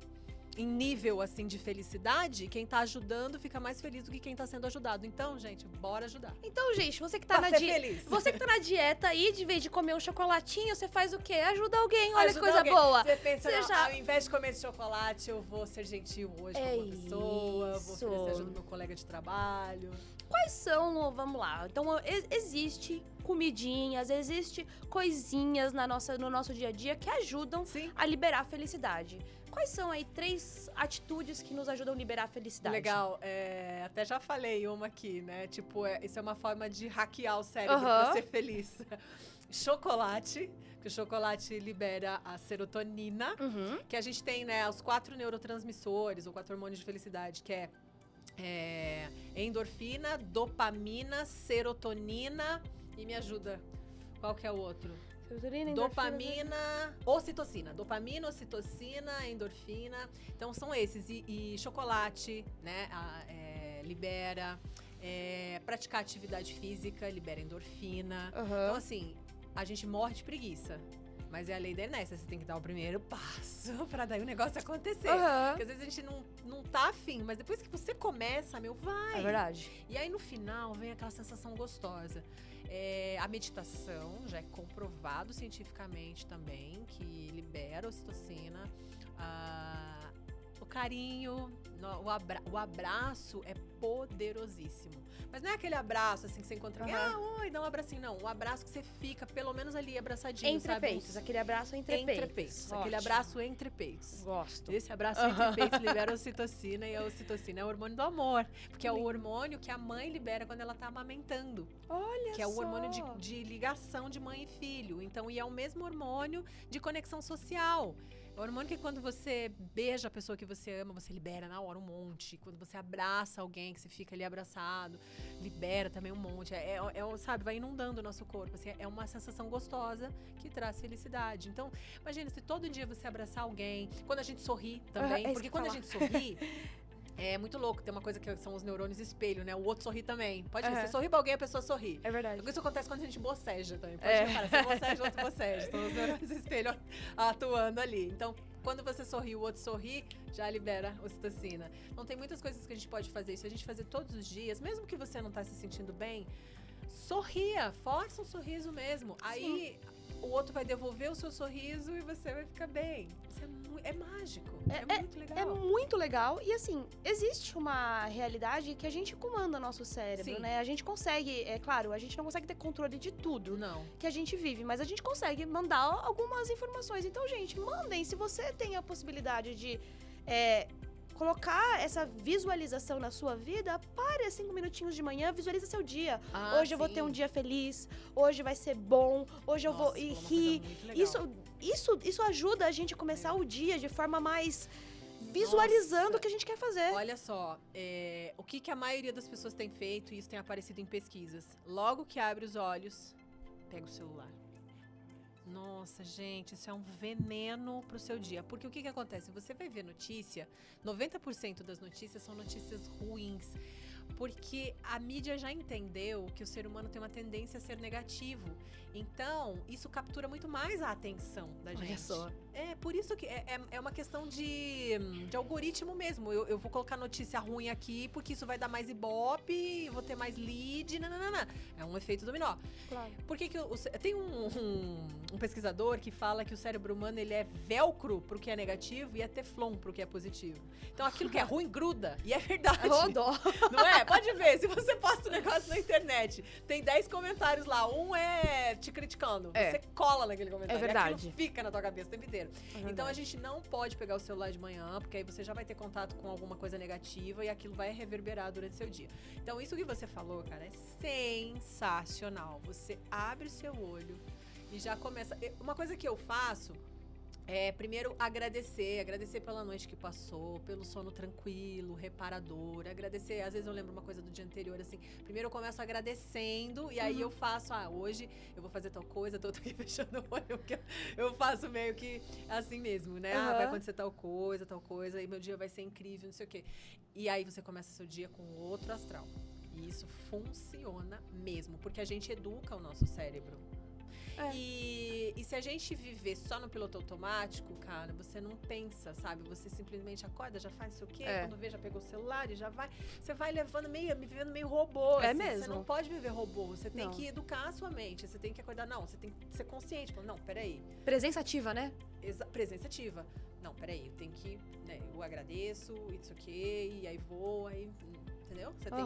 Speaker 2: Em nível, assim, de felicidade, quem tá ajudando fica mais feliz do que quem tá sendo ajudado. Então, gente, bora ajudar.
Speaker 1: Então, gente, você que tá
Speaker 2: Pra
Speaker 1: na
Speaker 2: ser feliz.
Speaker 1: Você que tá na dieta aí, de vez de comer um chocolatinho, você faz o quê? Ajuda alguém, olha que
Speaker 2: Ajuda
Speaker 1: coisa
Speaker 2: alguém.
Speaker 1: boa.
Speaker 2: Você pensa,
Speaker 1: Você
Speaker 2: não,
Speaker 1: já-
Speaker 2: ao invés de comer esse chocolate, eu vou ser gentil hoje com uma pessoa, vou
Speaker 1: isso.
Speaker 2: oferecer ajuda pro meu colega de trabalho.
Speaker 1: Quais são, vamos lá, então existe comidinhas, existe coisinhas no nosso dia a dia que ajudam
Speaker 2: Sim.
Speaker 1: a liberar a felicidade. Quais são aí 3 atitudes que nos ajudam a liberar a felicidade?
Speaker 2: Legal, até já falei uma aqui, né? Tipo, isso é uma forma de hackear o cérebro
Speaker 1: Aham.
Speaker 2: pra ser feliz. Chocolate, que o chocolate libera a serotonina,
Speaker 1: Uhum.
Speaker 2: que a gente tem, né, os 4 neurotransmissores, ou 4 hormônios de felicidade, que é endorfina, dopamina, serotonina e me ajuda. Qual que é o outro?
Speaker 1: Serotonina, endorfina,
Speaker 2: Dopamina, ocitocina. Dopamina, ocitocina, endorfina. Então, são esses. E chocolate, né? Libera. Praticar atividade física, libera endorfina. Então, assim, a gente morre de preguiça. Mas é a lei da inércia, você tem que dar o primeiro passo pra daí o negócio acontecer. Porque às vezes a gente não tá afim, mas depois que você começa, vai.
Speaker 1: É verdade.
Speaker 2: E aí no final vem aquela sensação gostosa. A meditação já é comprovado cientificamente também, que libera ocitocina. O carinho, o abraço é poderosíssimo. Mas não é aquele abraço assim que você encontra alguém, oi, dá um abracinho, não. Um abraço que você fica pelo menos ali abraçadinho,
Speaker 1: entre
Speaker 2: sabe?
Speaker 1: Peitos, aquele abraço entre peitos.
Speaker 2: Aquele abraço entre peitos.
Speaker 1: Gosto.
Speaker 2: Esse abraço entre peitos libera a ocitocina, e a ocitocina é o hormônio do amor. Porque é o hormônio que a mãe libera quando ela tá amamentando.
Speaker 1: Olha só.
Speaker 2: Que é o hormônio de ligação de mãe e filho. Então, e é o mesmo hormônio de conexão social. É o hormônio que quando você beija a pessoa que você ama, você libera na hora um monte. Quando você abraça alguém, que você fica ali abraçado, libera também um monte. Sabe, vai inundando o nosso corpo. Assim, é uma sensação gostosa que traz felicidade. Então, imagina, se todo dia você abraçar alguém, quando a gente sorri também, porque quando a gente sorri... É muito louco, tem uma coisa que são os neurônios espelho, né? O outro sorri também. Pode ver, você sorri pra alguém, a pessoa sorri.
Speaker 1: É verdade.
Speaker 2: Isso acontece quando a gente boceja também. Pode reparar, você boceja, o outro boceja. São os neurônios espelho atuando ali. Então, quando você sorri, o outro sorri, já libera ocitocina. Então, tem muitas coisas que a gente pode fazer. Se a gente fazer todos os dias, mesmo que você não tá se sentindo bem, sorria, força um sorriso mesmo. Aí... o outro vai devolver o seu sorriso e você vai ficar bem. Isso é mágico. É muito legal.
Speaker 1: É muito legal. E assim, existe uma realidade que a gente comanda nosso cérebro, né? A gente consegue, é claro, a gente não consegue ter controle de tudo que a gente vive, mas a gente consegue mandar algumas informações. Então, gente, mandem. Se você tem a possibilidade de colocar essa visualização na sua vida, pare 5 minutinhos de manhã, visualiza seu dia. Hoje eu vou ter um dia feliz, hoje vai ser bom, hoje eu vou rir. Isso ajuda a gente a começar o dia de forma mais visualizando o que a gente quer fazer.
Speaker 2: Olha só, o que a maioria das pessoas tem feito, e isso tem aparecido em pesquisas. Logo que abre os olhos, pega o celular. Nossa, gente, isso é um veneno pro seu dia. Porque o que acontece? Você vai ver notícia, 90% das notícias são notícias ruins. Porque a mídia já entendeu que o ser humano tem uma tendência a ser negativo. Então, isso captura muito mais a atenção da gente.
Speaker 1: Olha só.
Speaker 2: Por isso que é uma questão de algoritmo mesmo. Eu vou colocar notícia ruim aqui porque isso vai dar mais ibope, vou ter mais lead, nananana. É um efeito dominó.
Speaker 1: Claro.
Speaker 2: Porque tem um pesquisador que fala que o cérebro humano ele é velcro pro que é negativo e é teflon pro que é positivo. Então, aquilo que é ruim gruda. E é verdade.
Speaker 1: Rodou.
Speaker 2: Não é? Pode ver, se você posta um negócio na internet, tem 10 comentários lá, um é te criticando. Você cola naquele comentário.
Speaker 1: É verdade.
Speaker 2: E aquilo fica na tua cabeça o tempo inteiro. Então a gente não pode pegar o celular de manhã, porque aí você já vai ter contato com alguma coisa negativa e aquilo vai reverberar durante o seu dia. Então isso que você falou, cara, é sensacional. Você abre o seu olho e já começa... Uma coisa que eu faço... primeiro agradecer pela noite que passou, pelo sono tranquilo, reparador, agradecer, às vezes eu lembro uma coisa do dia anterior, assim, primeiro eu começo agradecendo e aí eu faço, hoje eu vou fazer tal coisa, tô aqui fechando o olho, porque eu faço meio que assim mesmo, né, vai acontecer tal coisa, e meu dia vai ser incrível, não sei o quê, e aí você começa seu dia com outro astral, e isso funciona mesmo, porque a gente educa o nosso cérebro. E se a gente viver só no piloto automático, cara, você não pensa, sabe? Você simplesmente acorda, já faz isso o quê? Quando vê, já pegou o celular e já vai. Você vai vivendo meio robô.
Speaker 1: É
Speaker 2: assim,
Speaker 1: mesmo.
Speaker 2: Você não pode viver robô. Você tem que educar a sua mente. Você tem que acordar. Não, você tem que ser consciente. Não, peraí.
Speaker 1: Presença ativa, né?
Speaker 2: Presença ativa. Não, peraí. Eu tenho que. Né, eu agradeço, isso aqui, e aí vou, aí. Entendeu? Você tem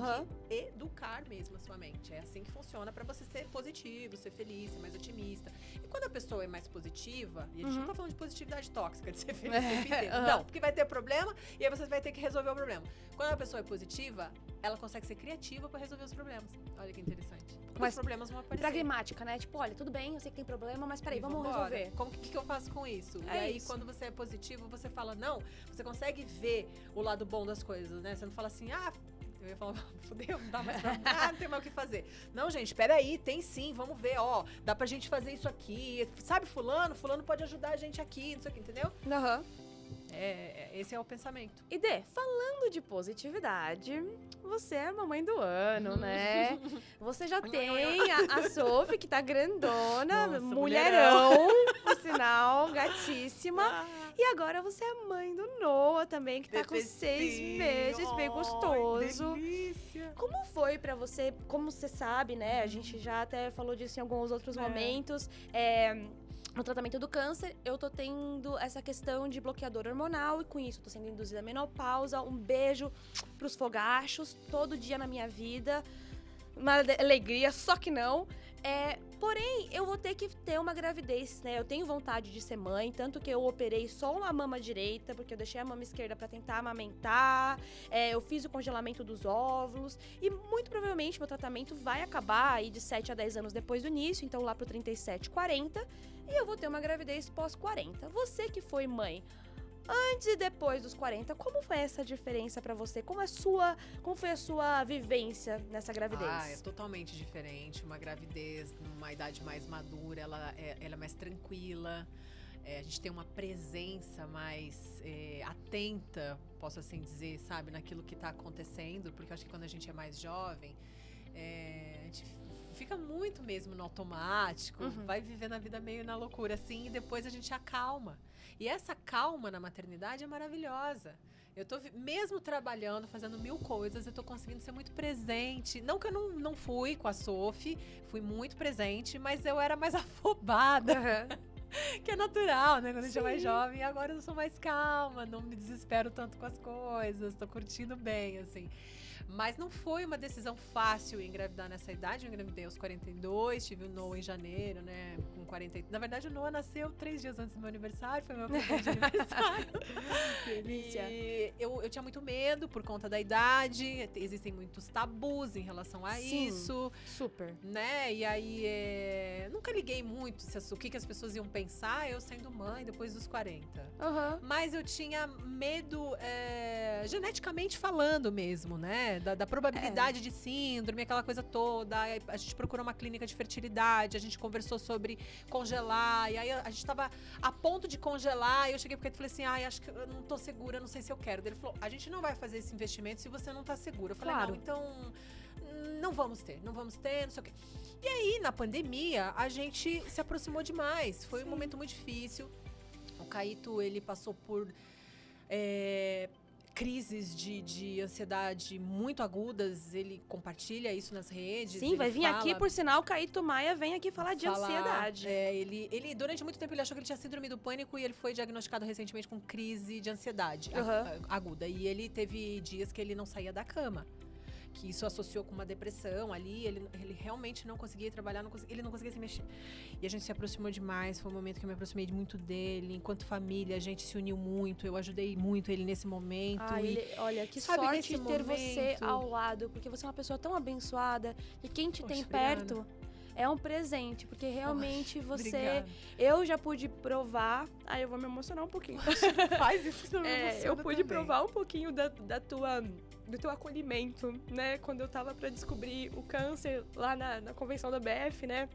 Speaker 2: que educar mesmo a sua mente. É assim que funciona pra você ser positivo, ser feliz, ser mais otimista. E quando a pessoa é mais positiva, e a gente não tá falando de positividade tóxica, de ser feliz o tempo inteiro. Não, porque vai ter problema e aí você vai ter que resolver o problema. Quando a pessoa é positiva, ela consegue ser criativa pra resolver os problemas. Olha que interessante. Mas os problemas vão aparecer.
Speaker 1: Pragmática, né? Tipo, olha, tudo bem, eu sei que tem problema, mas peraí, vamos resolver.
Speaker 2: O que eu faço com isso? E aí, quando você é positivo, você fala, não, você consegue ver o lado bom das coisas, né? Você não fala assim, Eu ia falar, fudeu, não dá mais pra... não tem mais o que fazer. Não, gente, peraí, tem sim, vamos ver, ó, dá pra gente fazer isso aqui. Sabe fulano pode ajudar a gente aqui, não sei o que, entendeu?
Speaker 1: Aham.
Speaker 2: Esse é o pensamento.
Speaker 1: E Dê, falando de positividade, você é a mamãe do ano, né? Você já tem a Sophie, que tá grandona,
Speaker 2: Nossa,
Speaker 1: mulherão, por sinal, gatíssima. E agora você é a mãe do Noah também, que tá com 6 meses, bem gostoso.
Speaker 2: Delícia.
Speaker 1: Como foi pra você? Como você sabe, né? A gente já até falou disso em alguns outros momentos. No tratamento do câncer, eu tô tendo essa questão de bloqueador hormonal e com isso tô sendo induzida à menopausa. Um beijo pros fogachos, todo dia na minha vida. Uma alegria, só que não. Porém, eu vou ter que ter uma gravidez, né? Eu tenho vontade de ser mãe, tanto que eu operei só a mama direita, porque eu deixei a mama esquerda pra tentar amamentar. Eu fiz o congelamento dos óvulos e muito provavelmente meu tratamento vai acabar aí de 7 a 10 anos depois do início, então lá pro 37, 40, e eu vou ter uma gravidez pós-40. Você que foi mãe antes e depois dos 40, como foi essa diferença pra você? Como foi a sua vivência nessa gravidez?
Speaker 2: É totalmente diferente. Uma gravidez numa idade mais madura, ela é mais tranquila. A gente tem uma presença mais atenta, posso assim dizer, sabe, naquilo que tá acontecendo. Porque eu acho que quando a gente é mais jovem, a gente fica muito mesmo no automático, vai vivendo a vida meio na loucura, assim, e depois a gente acalma. E essa calma na maternidade é maravilhosa. Eu tô, mesmo trabalhando, fazendo 1000 coisas, eu tô conseguindo ser muito presente. Não que eu não fui com a Sophie, fui muito presente, mas eu era mais afobada. Que é natural, né? Quando a gente é mais jovem. E agora eu sou mais calma, não me desespero tanto com as coisas, tô curtindo bem, assim. Mas não foi uma decisão fácil engravidar nessa idade. Eu engravidei aos 42, tive o Noah em janeiro, né? Com 40. Na verdade, o Noah nasceu 3 dias antes do meu aniversário, foi meu presente de aniversário.
Speaker 1: Delícia.
Speaker 2: E eu tinha muito medo por conta da idade. Existem muitos tabus em relação a isso.
Speaker 1: Super.
Speaker 2: Né? E aí, nunca liguei muito o que as pessoas iam pensar, eu sendo mãe depois dos 40. Mas eu tinha medo, geneticamente falando mesmo, né? Da probabilidade de síndrome, aquela coisa toda. A gente procurou uma clínica de fertilidade, a gente conversou sobre congelar, e aí a gente tava a ponto de congelar, e eu cheguei porque ele falei assim, acho que eu não tô segura, não sei se eu quero. Ele falou, a gente não vai fazer esse investimento se você não tá segura. Eu falei, não, então não vamos ter, não sei o quê. E aí, na pandemia, a gente se aproximou demais. Foi um momento muito difícil. O Caíto, ele passou por crises de ansiedade muito agudas. Ele compartilha isso nas redes.
Speaker 1: Sim, vai vir aqui, por sinal, o Caíto Maia vem aqui falar de ansiedade.
Speaker 2: Ele, durante muito tempo, ele achou que ele tinha síndrome do pânico e ele foi diagnosticado recentemente com crise de ansiedade aguda. E ele teve dias que ele não saía da cama. Que isso associou com uma depressão ali, ele realmente não conseguia trabalhar, ele não conseguia se mexer. E a gente se aproximou demais, foi um momento que eu me aproximei muito dele, enquanto família, a gente se uniu muito, eu ajudei muito ele nesse momento.
Speaker 1: Olha, que sorte ter você ao lado, porque você é uma pessoa tão abençoada, e quem te tem perto é um presente, porque realmente você...
Speaker 2: Obrigada.
Speaker 1: Eu já pude provar... eu vou me emocionar um pouquinho.
Speaker 2: Faz isso, não me emociona
Speaker 1: eu pude
Speaker 2: também.
Speaker 1: provar um pouquinho do teu acolhimento, né? Quando eu tava pra descobrir o câncer lá na convenção da BF, né?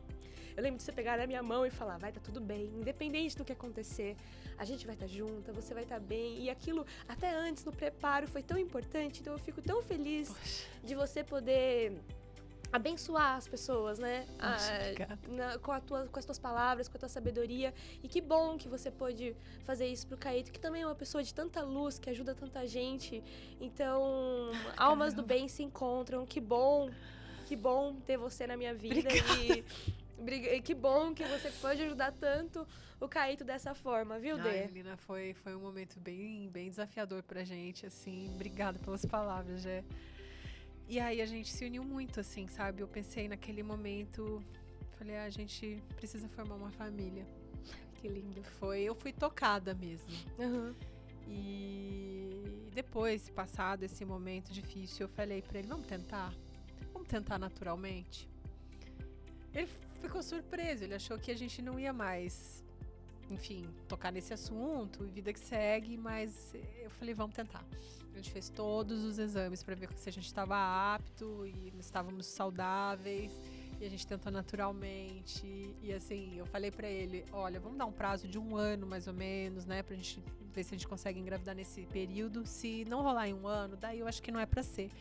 Speaker 1: Eu lembro de você pegar na minha mão e falar, vai, tá tudo bem, independente do que acontecer, a gente vai estar junta, você vai estar bem. E aquilo, até antes, no preparo, foi tão importante, então eu fico tão feliz de você poder abençoar as pessoas, né? Com as tuas palavras, com a tua sabedoria. E que bom que você pôde fazer isso pro Caíto, que também é uma pessoa de tanta luz, que ajuda tanta gente. Então, almas do bem se encontram. Que bom ter você na minha vida. E que bom que você pode ajudar tanto o Caíto dessa forma, viu, Dê?
Speaker 2: Lina, foi um momento bem, bem desafiador pra gente, assim. Obrigada pelas palavras, Gé. E aí a gente se uniu muito, assim, sabe? Eu pensei naquele momento, falei, a gente precisa formar uma família.
Speaker 1: Que lindo.
Speaker 2: Eu fui tocada mesmo. E depois, passado esse momento difícil, eu falei pra ele, vamos tentar naturalmente. Ele ficou surpreso, ele achou que a gente não ia mais enfim, tocar nesse assunto, e vida que segue, mas eu falei, vamos tentar. A gente fez todos os exames para ver se a gente estava apto e estávamos saudáveis, e a gente tentou naturalmente, e assim, eu falei para ele, olha, vamos dar um prazo de 1 ano mais ou menos, né, pra gente ver se a gente consegue engravidar nesse período. Se não rolar em 1 ano, daí eu acho que não é para ser.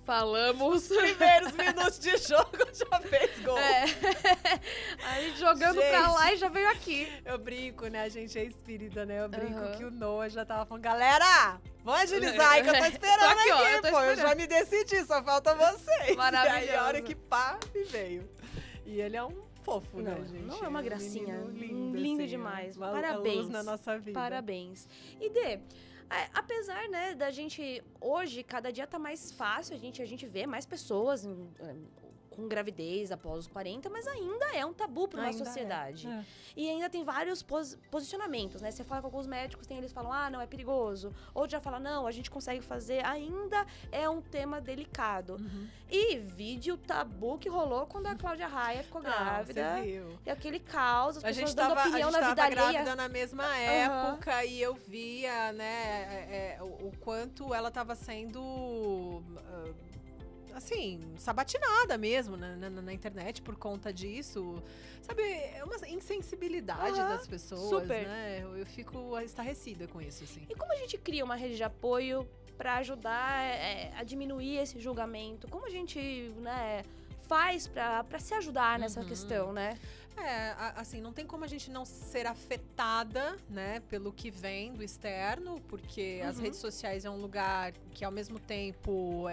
Speaker 1: Falamos.
Speaker 2: Os primeiros minutos de jogo já fez gol.
Speaker 1: A gente jogando pra lá e já veio aqui.
Speaker 2: Eu brinco, né? A gente é espírita, né? Eu brinco que o Noah já tava falando, galera, vamos agilizar aí que eu tô esperando
Speaker 1: Tô aqui, ó, eu
Speaker 2: aqui,
Speaker 1: tô
Speaker 2: pô.
Speaker 1: esperando.
Speaker 2: Eu já me decidi, só falta vocês.
Speaker 1: Maravilhoso.
Speaker 2: E aí a hora que pá, me veio. E ele é um fofo, né, gente?
Speaker 1: Não é uma gracinha.
Speaker 2: Lindo,
Speaker 1: Lindo
Speaker 2: assim,
Speaker 1: demais.
Speaker 2: uma
Speaker 1: Parabéns.
Speaker 2: luz na nossa vida.
Speaker 1: Parabéns. E Dê, apesar, né, da gente hoje, cada dia tá mais fácil, a gente vê mais pessoas com gravidez após os 40, mas ainda é um tabu para uma sociedade. E ainda tem vários posicionamentos, né? Você fala com alguns médicos, eles falam, não, é perigoso. Outros já falam, não, a gente consegue fazer. Ainda é um tema delicado. E vide o tabu que rolou quando a Cláudia Raia ficou grávida.
Speaker 2: Você viu.
Speaker 1: E aquele caos, as
Speaker 2: A
Speaker 1: pessoas
Speaker 2: gente
Speaker 1: dando
Speaker 2: tava,
Speaker 1: opinião
Speaker 2: a gente
Speaker 1: na vida
Speaker 2: tava
Speaker 1: alheia.
Speaker 2: grávida na mesma época e eu via, né, o quanto ela tava sendo, assim, sabatinada mesmo na internet por conta disso. Sabe, é uma insensibilidade das pessoas,
Speaker 1: super.
Speaker 2: Né? Eu fico estarrecida com isso, assim.
Speaker 1: E como a gente cria uma rede de apoio para ajudar a diminuir esse julgamento? Como a gente, né, faz para se ajudar nessa questão, né?
Speaker 2: Assim, não tem como a gente não ser afetada, né, pelo que vem do externo, porque as redes sociais é um lugar que, ao mesmo tempo,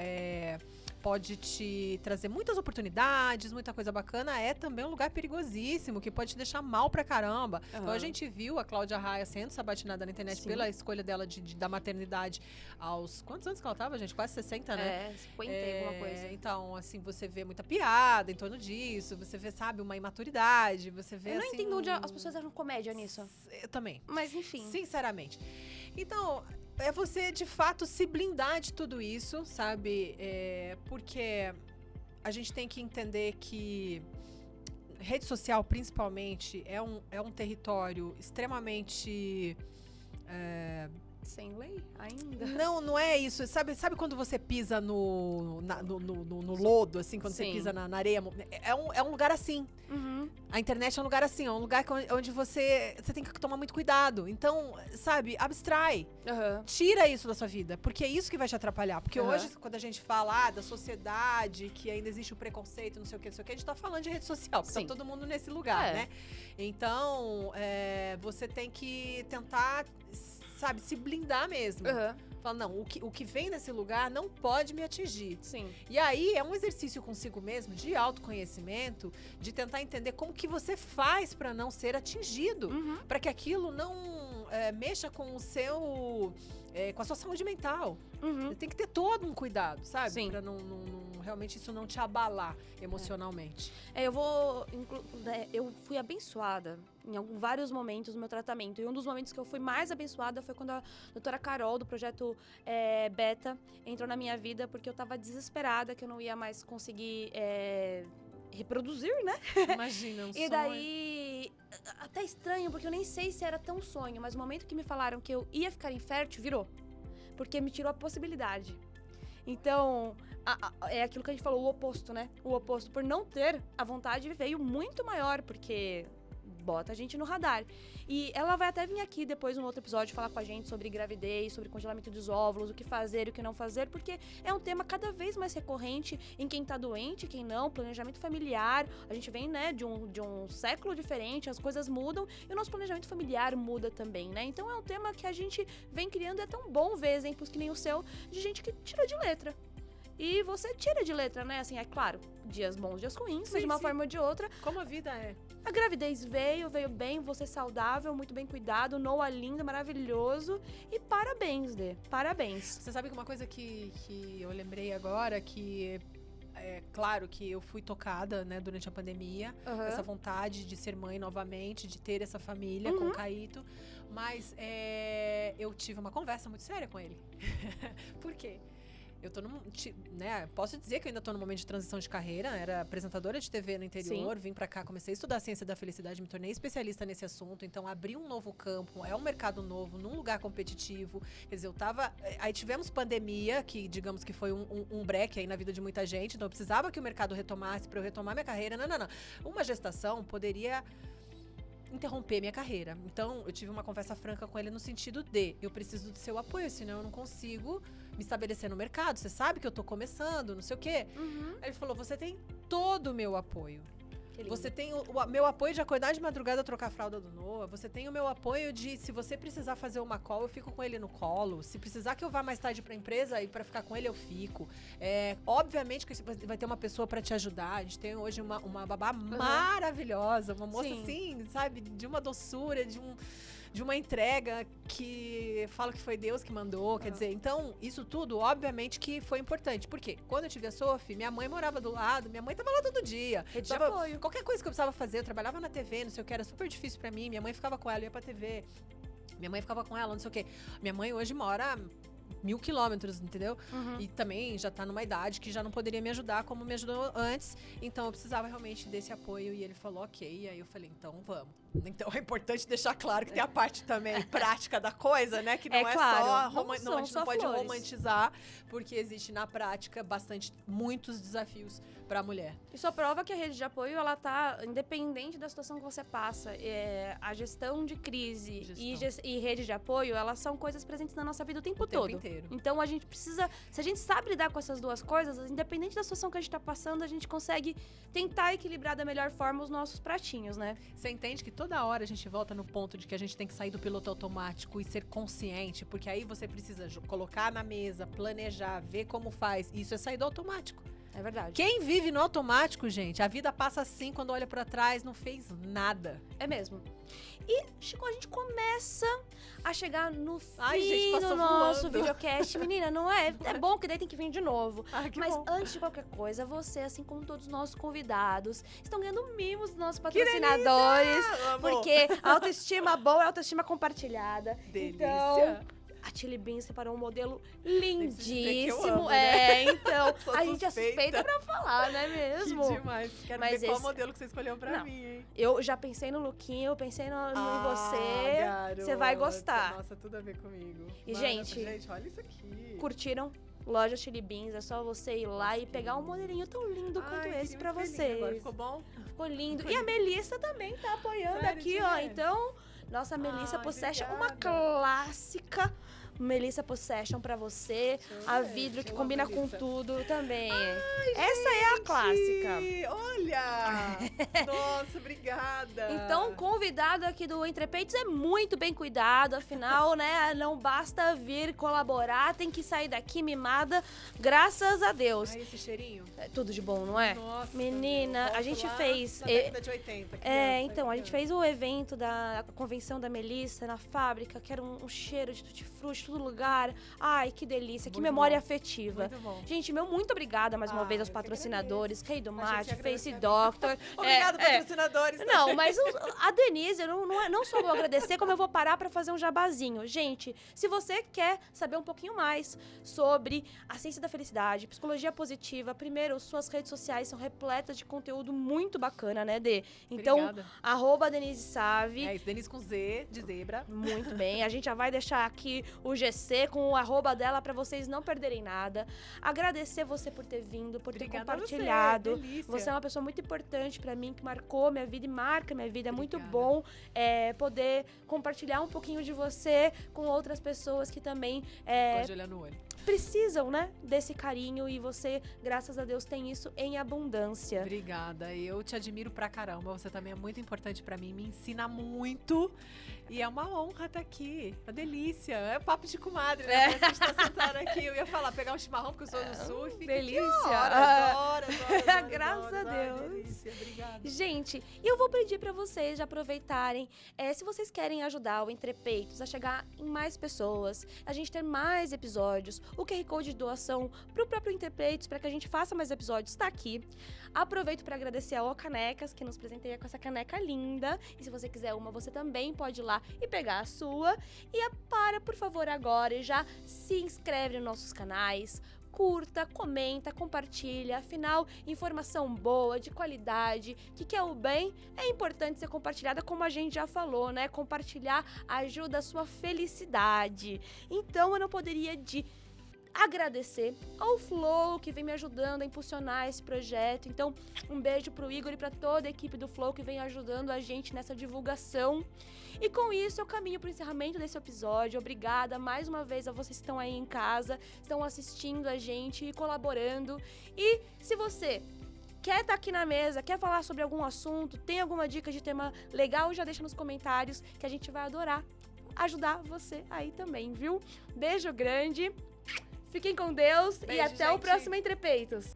Speaker 2: pode te trazer muitas oportunidades, muita coisa bacana, é também um lugar perigosíssimo, que pode te deixar mal pra caramba. Então a gente viu a Cláudia Raia sendo sabatinada na internet pela escolha dela da maternidade aos... Quantos anos que ela tava, gente? Quase 60, né?
Speaker 1: 50 e alguma coisa.
Speaker 2: Então, assim, você vê muita piada em torno disso, você vê, sabe, uma imaturidade, você vê,
Speaker 1: Eu não
Speaker 2: assim...
Speaker 1: entendo onde as pessoas acham comédia nisso.
Speaker 2: Eu também.
Speaker 1: Mas, enfim.
Speaker 2: Sinceramente. Então... é você, de fato, se blindar de tudo isso, sabe? Porque a gente tem que entender que rede social, principalmente, é um território extremamente...
Speaker 1: sem lei ainda?
Speaker 2: Não é isso. Sabe quando você pisa no lodo, assim, quando você pisa na areia? É um lugar assim. A internet é um lugar assim, é um lugar onde você tem que tomar muito cuidado. Então, sabe, abstrai. Tira isso da sua vida, porque é isso que vai te atrapalhar. Porque hoje, quando a gente fala da sociedade, que ainda existe o preconceito, não sei o que, a gente tá falando de rede social, porque tá todo mundo nesse lugar, né? Então, você tem que tentar, sabe, se blindar mesmo. Fala, não, o que vem desse lugar não pode me atingir.
Speaker 1: Sim.
Speaker 2: E aí, é um exercício consigo mesmo, de autoconhecimento, de tentar entender como que você faz para não ser atingido. Para que aquilo não mexa com o seu... com a sua saúde mental. Tem que ter todo um cuidado, sabe?
Speaker 1: Sim.
Speaker 2: Pra não realmente isso não te abalar emocionalmente.
Speaker 1: Eu fui abençoada em vários momentos do meu tratamento. E um dos momentos que eu fui mais abençoada foi quando a doutora Carol, do projeto Beta, entrou na minha vida, porque eu tava desesperada, que eu não ia mais conseguir reproduzir, né?
Speaker 2: Imagina, um sonho.
Speaker 1: E daí, até estranho, porque eu nem sei se era tão sonho, mas o momento que me falaram que eu ia ficar infértil, virou. Porque me tirou a possibilidade. Então, é aquilo que a gente falou, o oposto, né? O oposto, por não ter a vontade, veio muito maior, porque bota a gente no radar. E ela vai até vir aqui depois, num outro episódio, falar com a gente sobre gravidez, sobre congelamento dos óvulos, o que fazer e o que não fazer, porque é um tema cada vez mais recorrente em quem tá doente, quem não, planejamento familiar. A gente vem, né, de um século diferente, as coisas mudam e o nosso planejamento familiar muda também, né? Então é um tema que a gente vem criando, é tão bom ver exemplos que nem o seu, de gente que tira de letra. E você tira de letra, né? Assim, é claro, dias bons, dias ruins, mas de uma forma ou de outra.
Speaker 2: Como a vida é.
Speaker 1: A gravidez veio bem, você saudável, muito bem cuidado, Noah lindo, maravilhoso. E parabéns, Dê, parabéns.
Speaker 2: Você sabe que uma coisa que eu lembrei agora, que é claro que eu fui tocada, né, durante a pandemia, essa vontade de ser mãe novamente, de ter essa família com o Caíto, mas eu tive uma conversa muito séria com ele. Por quê? Eu tô né, posso dizer que eu ainda tô num momento de transição de carreira, era apresentadora de TV no interior, vim pra cá, comecei a estudar a ciência da felicidade, me tornei especialista nesse assunto, então abri um novo campo, é um mercado novo, num lugar competitivo, quer dizer, aí tivemos pandemia, que digamos que foi um break aí na vida de muita gente, então eu precisava que o mercado retomasse pra eu retomar minha carreira, não. Uma gestação poderia interromper minha carreira. Então, eu tive uma conversa franca com ele no sentido de, eu preciso do seu apoio, senão eu não consigo me estabelecer no mercado. Você sabe que eu tô começando, não sei o quê. Aí ele falou, você tem todo o meu apoio. Você tem o meu apoio de acordar de madrugada, trocar a fralda do Noah. Você tem o meu apoio de, se você precisar fazer uma call, eu fico com ele no colo. Se precisar que eu vá mais tarde pra empresa e pra ficar com ele, eu fico. Obviamente que vai ter uma pessoa pra te ajudar. A gente tem hoje uma babá maravilhosa, uma moça assim, sabe, de uma doçura, de uma entrega que fala que foi Deus que mandou, quer dizer, então, isso tudo, obviamente, que foi importante. Por quê? Quando eu tive a Sophie, minha mãe morava do lado, minha mãe tava lá todo dia.
Speaker 1: Rede de apoio.
Speaker 2: Qualquer coisa que eu precisava fazer, eu trabalhava na TV, não sei o que, era super difícil pra mim, minha mãe ficava com ela, eu ia pra TV, minha mãe ficava com ela, não sei o que. Minha mãe hoje mora 1000 quilômetros, entendeu? E também já tá numa idade que já não poderia me ajudar como me ajudou antes, então eu precisava realmente desse apoio e ele falou ok, e aí eu falei, então vamos. Então é importante deixar claro que tem a parte também prática da coisa, né? Que não é
Speaker 1: claro,
Speaker 2: só, a gente não pode
Speaker 1: flores.
Speaker 2: romantizar, porque existe na prática muitos desafios pra mulher.
Speaker 1: Isso prova que a rede de apoio, ela tá independente da situação que você passa. A gestão de crise e rede de apoio, elas são coisas presentes na nossa vida o tempo todo.
Speaker 2: Inteiro.
Speaker 1: Então a gente precisa, se a gente sabe lidar com essas duas coisas, independente da situação que a gente tá passando, a gente consegue tentar equilibrar da melhor forma os nossos pratinhos, né?
Speaker 2: Você entende que toda hora a gente volta no ponto de que a gente tem que sair do piloto automático e ser consciente, porque aí você precisa colocar na mesa, planejar, ver como faz. Isso é sair do automático.
Speaker 1: É verdade.
Speaker 2: Quem vive no automático, gente, a vida passa assim, quando olha pra trás, não fez nada.
Speaker 1: É mesmo. E a gente começa a chegar no fim
Speaker 2: gente,
Speaker 1: do nosso videocast. Menina, não é? É bom que daí tem que vir de novo. Mas
Speaker 2: bom.
Speaker 1: antes de qualquer coisa, você, assim como todos os nossos convidados, estão ganhando mimos dos nossos patrocinadores. Porque a autoestima boa é autoestima compartilhada.
Speaker 2: Delícia.
Speaker 1: Então, a Chili Beans separou um modelo lindíssimo.
Speaker 2: Né?
Speaker 1: Então, a gente é suspeita pra falar, não é mesmo?
Speaker 2: Que demais. Quero ver qual modelo que você escolheu pra mim, hein?
Speaker 1: Eu já pensei no lookinho, eu pensei em você.
Speaker 2: Garota.
Speaker 1: Você vai gostar.
Speaker 2: Nossa, tudo a ver comigo.
Speaker 1: E, gente,
Speaker 2: olha isso aqui.
Speaker 1: Curtiram? Loja Chili Beans, é só você ir lá e pegar um modelinho tão lindo quanto esse pra vocês.
Speaker 2: Agora ficou bom?
Speaker 1: Ficou lindo. E a Melissa também tá apoiando aqui, ó. Então, nossa Melissa Possession, uma clássica Melissa Possession pra você. A vidro que combina com tudo também. Essa é a clássica.
Speaker 2: Olha! Nossa, obrigada!
Speaker 1: Então, convidado aqui do Entre Peitos é muito bem cuidado, afinal, né, não basta vir colaborar, tem que sair daqui mimada, graças a Deus.
Speaker 2: Ai, esse cheirinho?
Speaker 1: É tudo de bom, não é?
Speaker 2: Nossa,
Speaker 1: menina, a gente fez...
Speaker 2: Na década de 80.
Speaker 1: Então, a gente fez o evento da convenção da Melissa na fábrica, que era um cheiro de tutti-frutti, todo lugar. Ai, que delícia, que memória afetiva.
Speaker 2: Muito bom.
Speaker 1: Gente, muito obrigada mais uma vez aos patrocinadores, Rei do Mate, Face
Speaker 2: a
Speaker 1: Doctor.
Speaker 2: Obrigada, patrocinadores.
Speaker 1: Não, mas a Denise, eu não só vou agradecer, como eu vou parar pra fazer um jabazinho. Gente, se você quer saber um pouquinho mais sobre a ciência da felicidade, psicologia positiva, primeiro, suas redes sociais são repletas de conteúdo muito bacana, né, Dê? Então, @Denise Save.
Speaker 2: É isso, Denise com Z, de zebra.
Speaker 1: Muito bem, a gente já vai deixar aqui o GC com o @ dela pra vocês não perderem nada. Agradecer você por ter vindo, por ter compartilhado. Você é uma pessoa muito importante pra mim, que marcou minha vida e marca minha vida. É muito bom poder compartilhar um pouquinho de você com outras pessoas que também
Speaker 2: Pode olhar no olho.
Speaker 1: Precisam, né, desse carinho, e você, graças a Deus, tem isso em abundância.
Speaker 2: Obrigada, eu te admiro pra caramba, você também é muito importante pra mim, me ensina muito e é uma honra estar aqui, uma delícia, é papo de comadre, né? A gente tá sentada aqui, eu ia falar, pegar um chimarrão porque eu sou do sul e fica
Speaker 1: delícia.
Speaker 2: horas.
Speaker 1: Graças a Deus.
Speaker 2: Delícia, obrigada.
Speaker 1: Gente, e eu vou pedir pra vocês já aproveitarem, se vocês querem ajudar o Entre Peitos a chegar em mais pessoas, a gente ter mais episódios, o QR Code de doação pro próprio Entre Peitos, para que a gente faça mais episódios, está aqui. Aproveito para agradecer a O Canecas, que nos presenteia com essa caneca linda. E se você quiser uma, você também pode ir lá e pegar a sua. E por favor, agora e já se inscreve nos nossos canais, curta, comenta, compartilha. Afinal, informação boa, de qualidade, que é o bem, é importante ser compartilhada, como a gente já falou, né? Compartilhar ajuda a sua felicidade. Então, eu não poderia agradecer ao Flow, que vem me ajudando a impulsionar esse projeto. Então, um beijo pro Igor e pra toda a equipe do Flow que vem ajudando a gente nessa divulgação. E com isso, eu caminho pro encerramento desse episódio. Obrigada mais uma vez a vocês que estão aí em casa, estão assistindo a gente e colaborando. E se você quer estar aqui na mesa, quer falar sobre algum assunto, tem alguma dica de tema legal, já deixa nos comentários que a gente vai adorar ajudar você aí também, viu? Beijo grande. Fiquem com Deus. Beijo, e até gente. O próximo Entre Peitos.